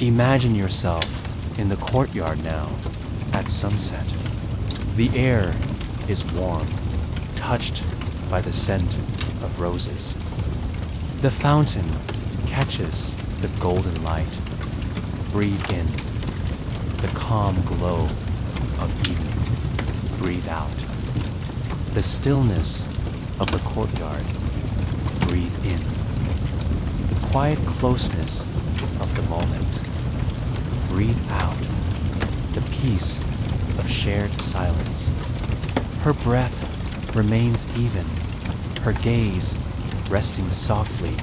Imagine yourself in the courtyard now at sunset. The air is warm, touched by the scent of roses. The fountain catches the golden light. Breathe in the calm glow of evening. Breathe out the stillness of the courtyard. Breathe in the quiet closeness of the moment. Breathe out the peace of shared silence. Her breath remains even, her gaze resting softly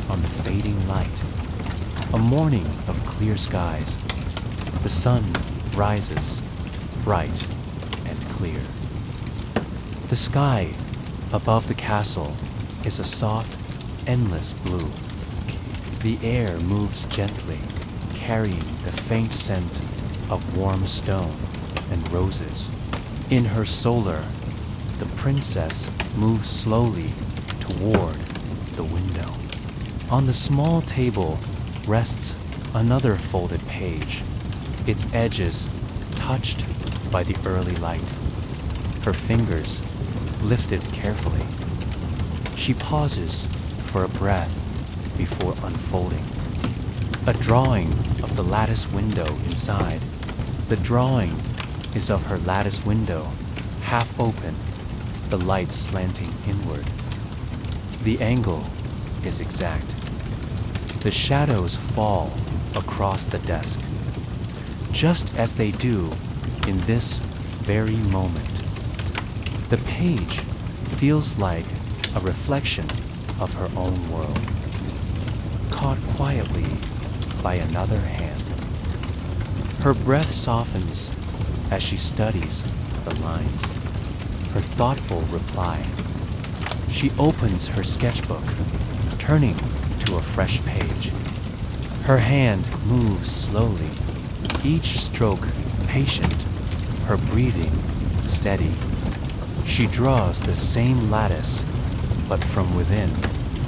on the fading light. A morning of clear skies. The sun rises, bright and clear. The sky above the castle is a soft, endless blue. The air moves gently, carrying the faint scent of warm stone and roses. In her solar, the princess moves slowly toward the window. On the small table rests another folded page, its edges touched by the early light. Her fingers lifted carefully. She pauses for a breath before unfolding. A drawing of the lattice window inside. The drawing is of her lattice window, half open, the light slanting inward. The angle is exact. The shadows fall across the desk, just as they do in this very moment. The page feels like a reflection of her own world, caught quietly by another hand. Her breath softens as she studies the lines, her thoughtful reply. She opens her sketchbook, turning to a fresh page. Her hand moves slowly, each stroke patient, her breathing steady. She draws the same lattice, but from within,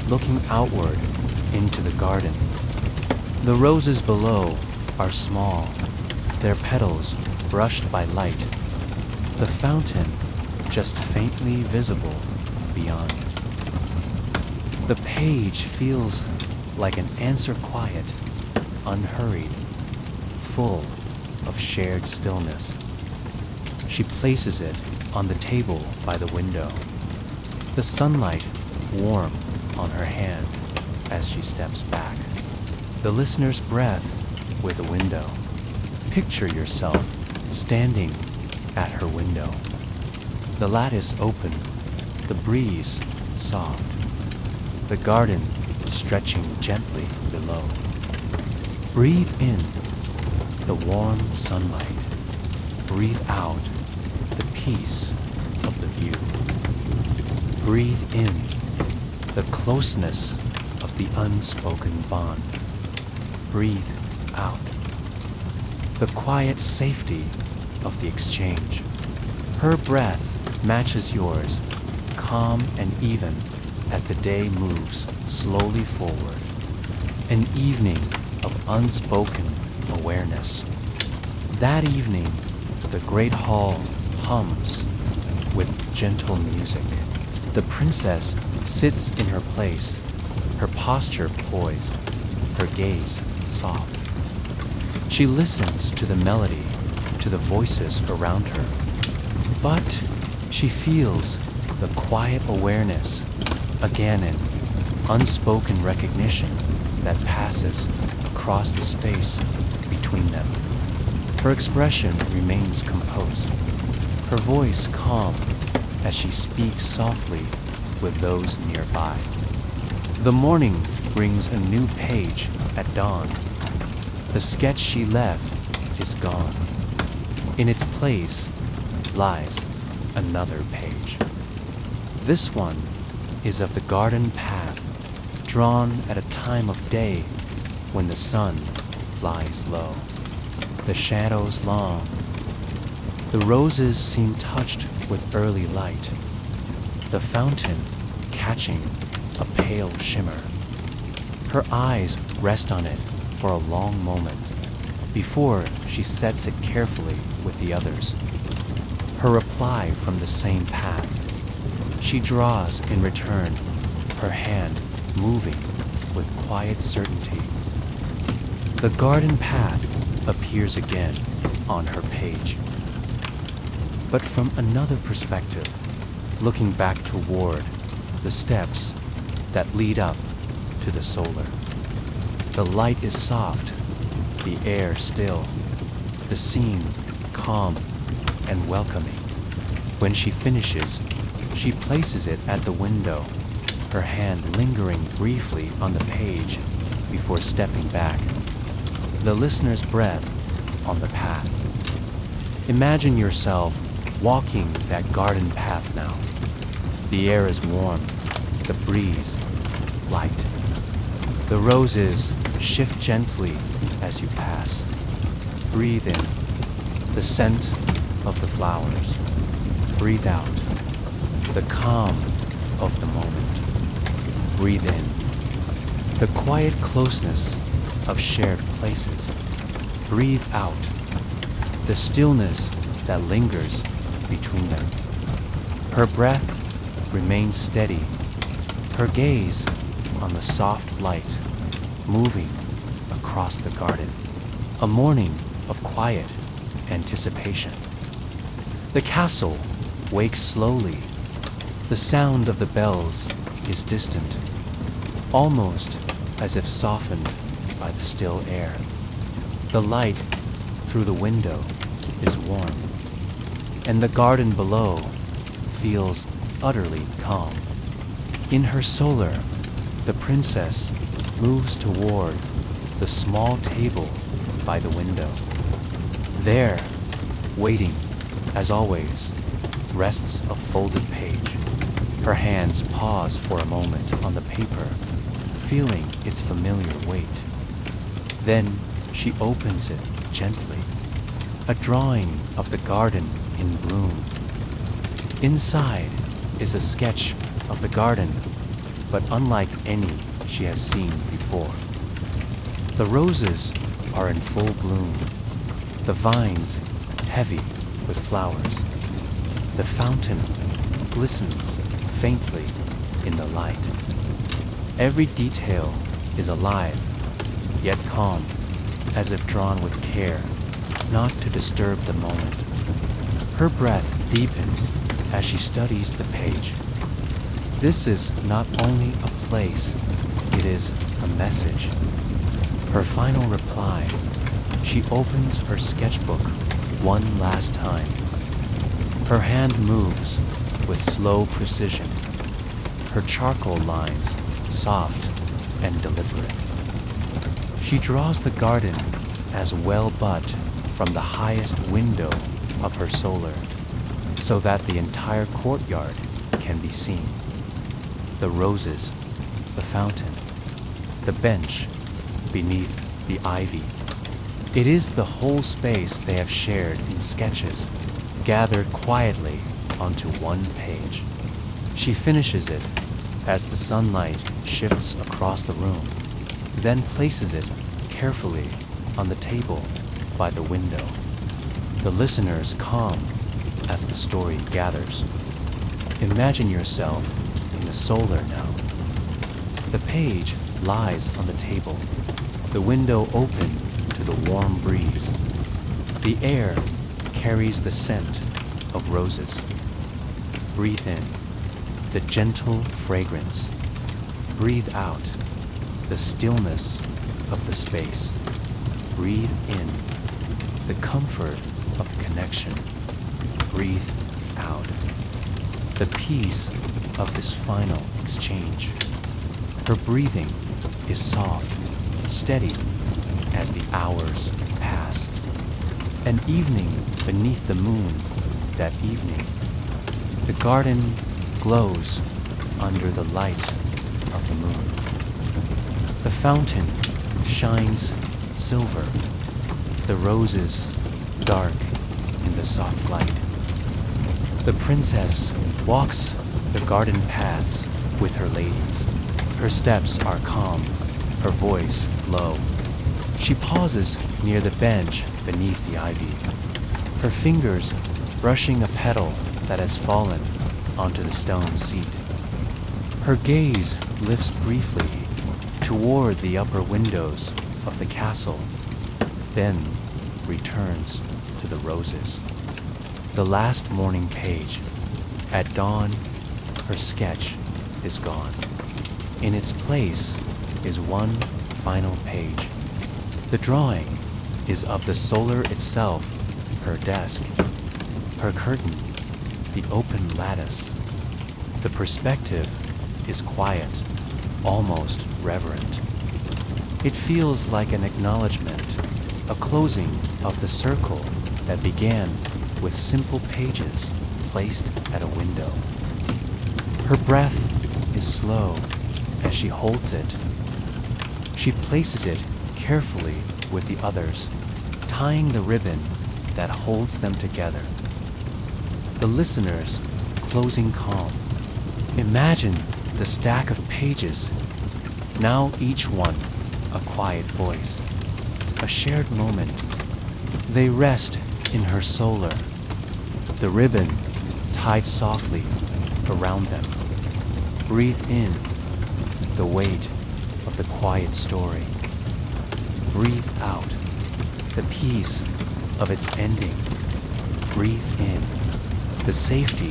looking outward into the garden. The roses below are small, their petals brushed by light. The fountain just faintly visible beyond. The page feels like an answer, quiet, unhurried, full of shared stillness. She places it on the table by the window, the sunlight warm on her hand as she steps back. The listener's breath with the window. Picture yourself standing at her window. The lattice open, the breeze soft, the garden stretching gently below. Breathe in the warm sunlight. Breathe out the peace of the view. Breathe in the closeness of the unspoken bond. Breathe out the quiet safety of the exchange. Her breath matches yours, calm and even as the day moves slowly forward. An evening of unspoken awareness. That evening, the great hall hums with gentle music. The princess sits in her place, her posture poised, her gaze soft. She listens to the melody, to the voices around her, but she feels the quiet awareness, again an unspoken recognition that passes across the space between them. Her expression remains composed, her voice calm as she speaks softly with those nearby. The morning brings a new page at dawn. The sketch she left is gone. In its place lies another page. This one is of the garden path, drawn at a time of day when the sun lies low, the shadows long. The roses seem touched with early light, the fountain catching a pale shimmer. Her eyes rest on it for a long moment before she sets it carefully with the others. Her reply from the same path. She draws in return, her hand moving with quiet certainty. The garden path appears again on her page, but from another perspective, looking back toward the steps that lead up to the solar. The light is soft, the air still, the scene calm and welcoming. When she finishes, she places it at the window, her hand lingering briefly on the page before stepping back, the listener's breath on the path. Imagine yourself walking that garden path now. The air is warm, the breeze light. The roses shift gently as you pass. Breathe in the scent of the flowers. Breathe out the calm of the moment. Breathe in the quiet closeness of shared places. Breathe out the stillness that lingers between them. Her breath remains steady, her gaze on the soft light moving across the garden. A morning of quiet anticipation. The castle wakes slowly. The sound of the bells is distant, almost as if softened by the still air. The light through the window is warm, and the garden below feels utterly calm. In her solar, the princess moves toward the small table by the window. There, waiting, as always, rests a folded page. Her hands pause for a moment on the paper, feeling its familiar weight. Then she opens it gently, a drawing of the garden in bloom. Inside is a sketch of the garden, but unlike any she has seen before. The roses are in full bloom, the vines heavy with flowers. The fountain glistens faintly in the light. Every detail is alive, yet calm, as if drawn with care, not to disturb the moment. Her breath deepens as she studies the page. This is not only a place, it is a message. Her final reply, she opens her sketchbook one last time. Her hand moves with slow precision, her charcoal lines soft and deliberate. She draws the garden as well but from the highest window of her solar, so that the entire courtyard can be seen. The roses, the fountain, the bench beneath the ivy. It is the whole space they have shared in sketches, gathered quietly onto one page. She finishes it as the sunlight shifts across the room, then places it carefully on the table by the window. The listeners calm as the story gathers. Imagine yourself in the solar now. The page lies on the table, the window open to the warm breeze. The air carries the scent of roses. Breathe in the gentle fragrance. Breathe out the stillness of the space. Breathe in the comfort of connection. Breathe out the peace of this final exchange. Her breathing is soft, steady as the hours pass. An evening beneath the moon, that evening. The garden glows under the light of the moon. The fountain shines silver, the roses dark in the soft light. The princess walks the garden paths with her ladies. Her steps are calm, her voice low. She pauses near the bench beneath the ivy, her fingers brushing a petal that has fallen onto the stone seat. Her gaze lifts briefly toward the upper windows of the castle, then returns to the roses. The last morning page. At dawn, her sketch is gone. In its place is one final page. The drawing is of the solar itself, her desk, her curtain, the open lattice. The perspective is quiet, almost reverent. It feels like an acknowledgement, a closing of the circle that began with simple pages placed at a window. Her breath is slow as she holds it. She places it carefully with the others, tying the ribbon that holds them together. The listeners closing calm. Imagine the stack of pages, now each one a quiet voice, a shared moment. They rest in her solar, the ribbon tied softly around them. Breathe in the weight of the quiet story. Breathe out the peace of its ending. Breathe in the safety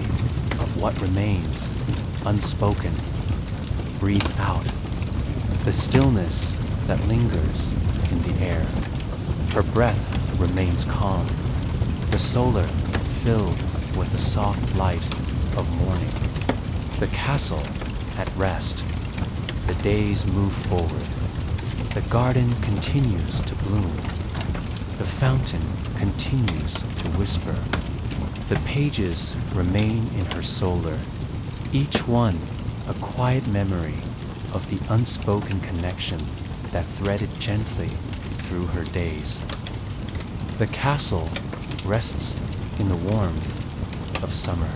of what remains unspoken. Breathe out the stillness that lingers in the air. Her breath remains calm, the solar filled with the soft light of morning. The castle at rest. The days move forward. The garden continues to bloom. The fountain continues to whisper. The pages remain in her solar, each one a quiet memory of the unspoken connection that threaded gently through her days. The castle rests in the warmth of summer.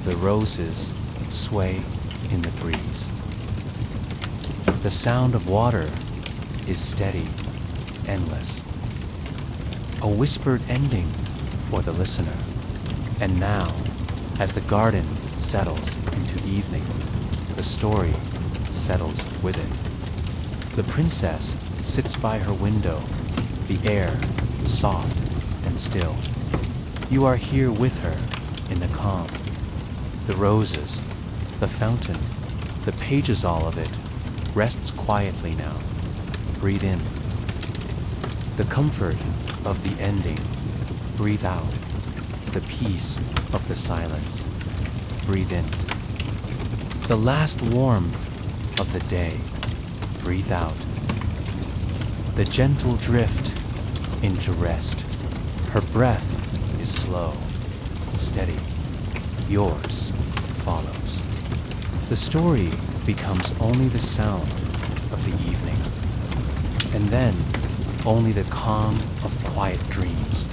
The roses sway in the breeze. The sound of water is steady, endless. A whispered ending for the listener. And now, as the garden settles into evening, the story settles with it. The princess sits by her window, the air soft and still. You are here with her in the calm. The roses, the fountain, the pages, all of it rests quietly now. Breathe in the comfort of the ending. Breathe out the peace of the silence. Breathe in the last warmth of the day. Breathe out the gentle drift into rest. Her breath is slow, steady. Yours follows. The story becomes only the sound of the evening, and then only the calm of quiet dreams.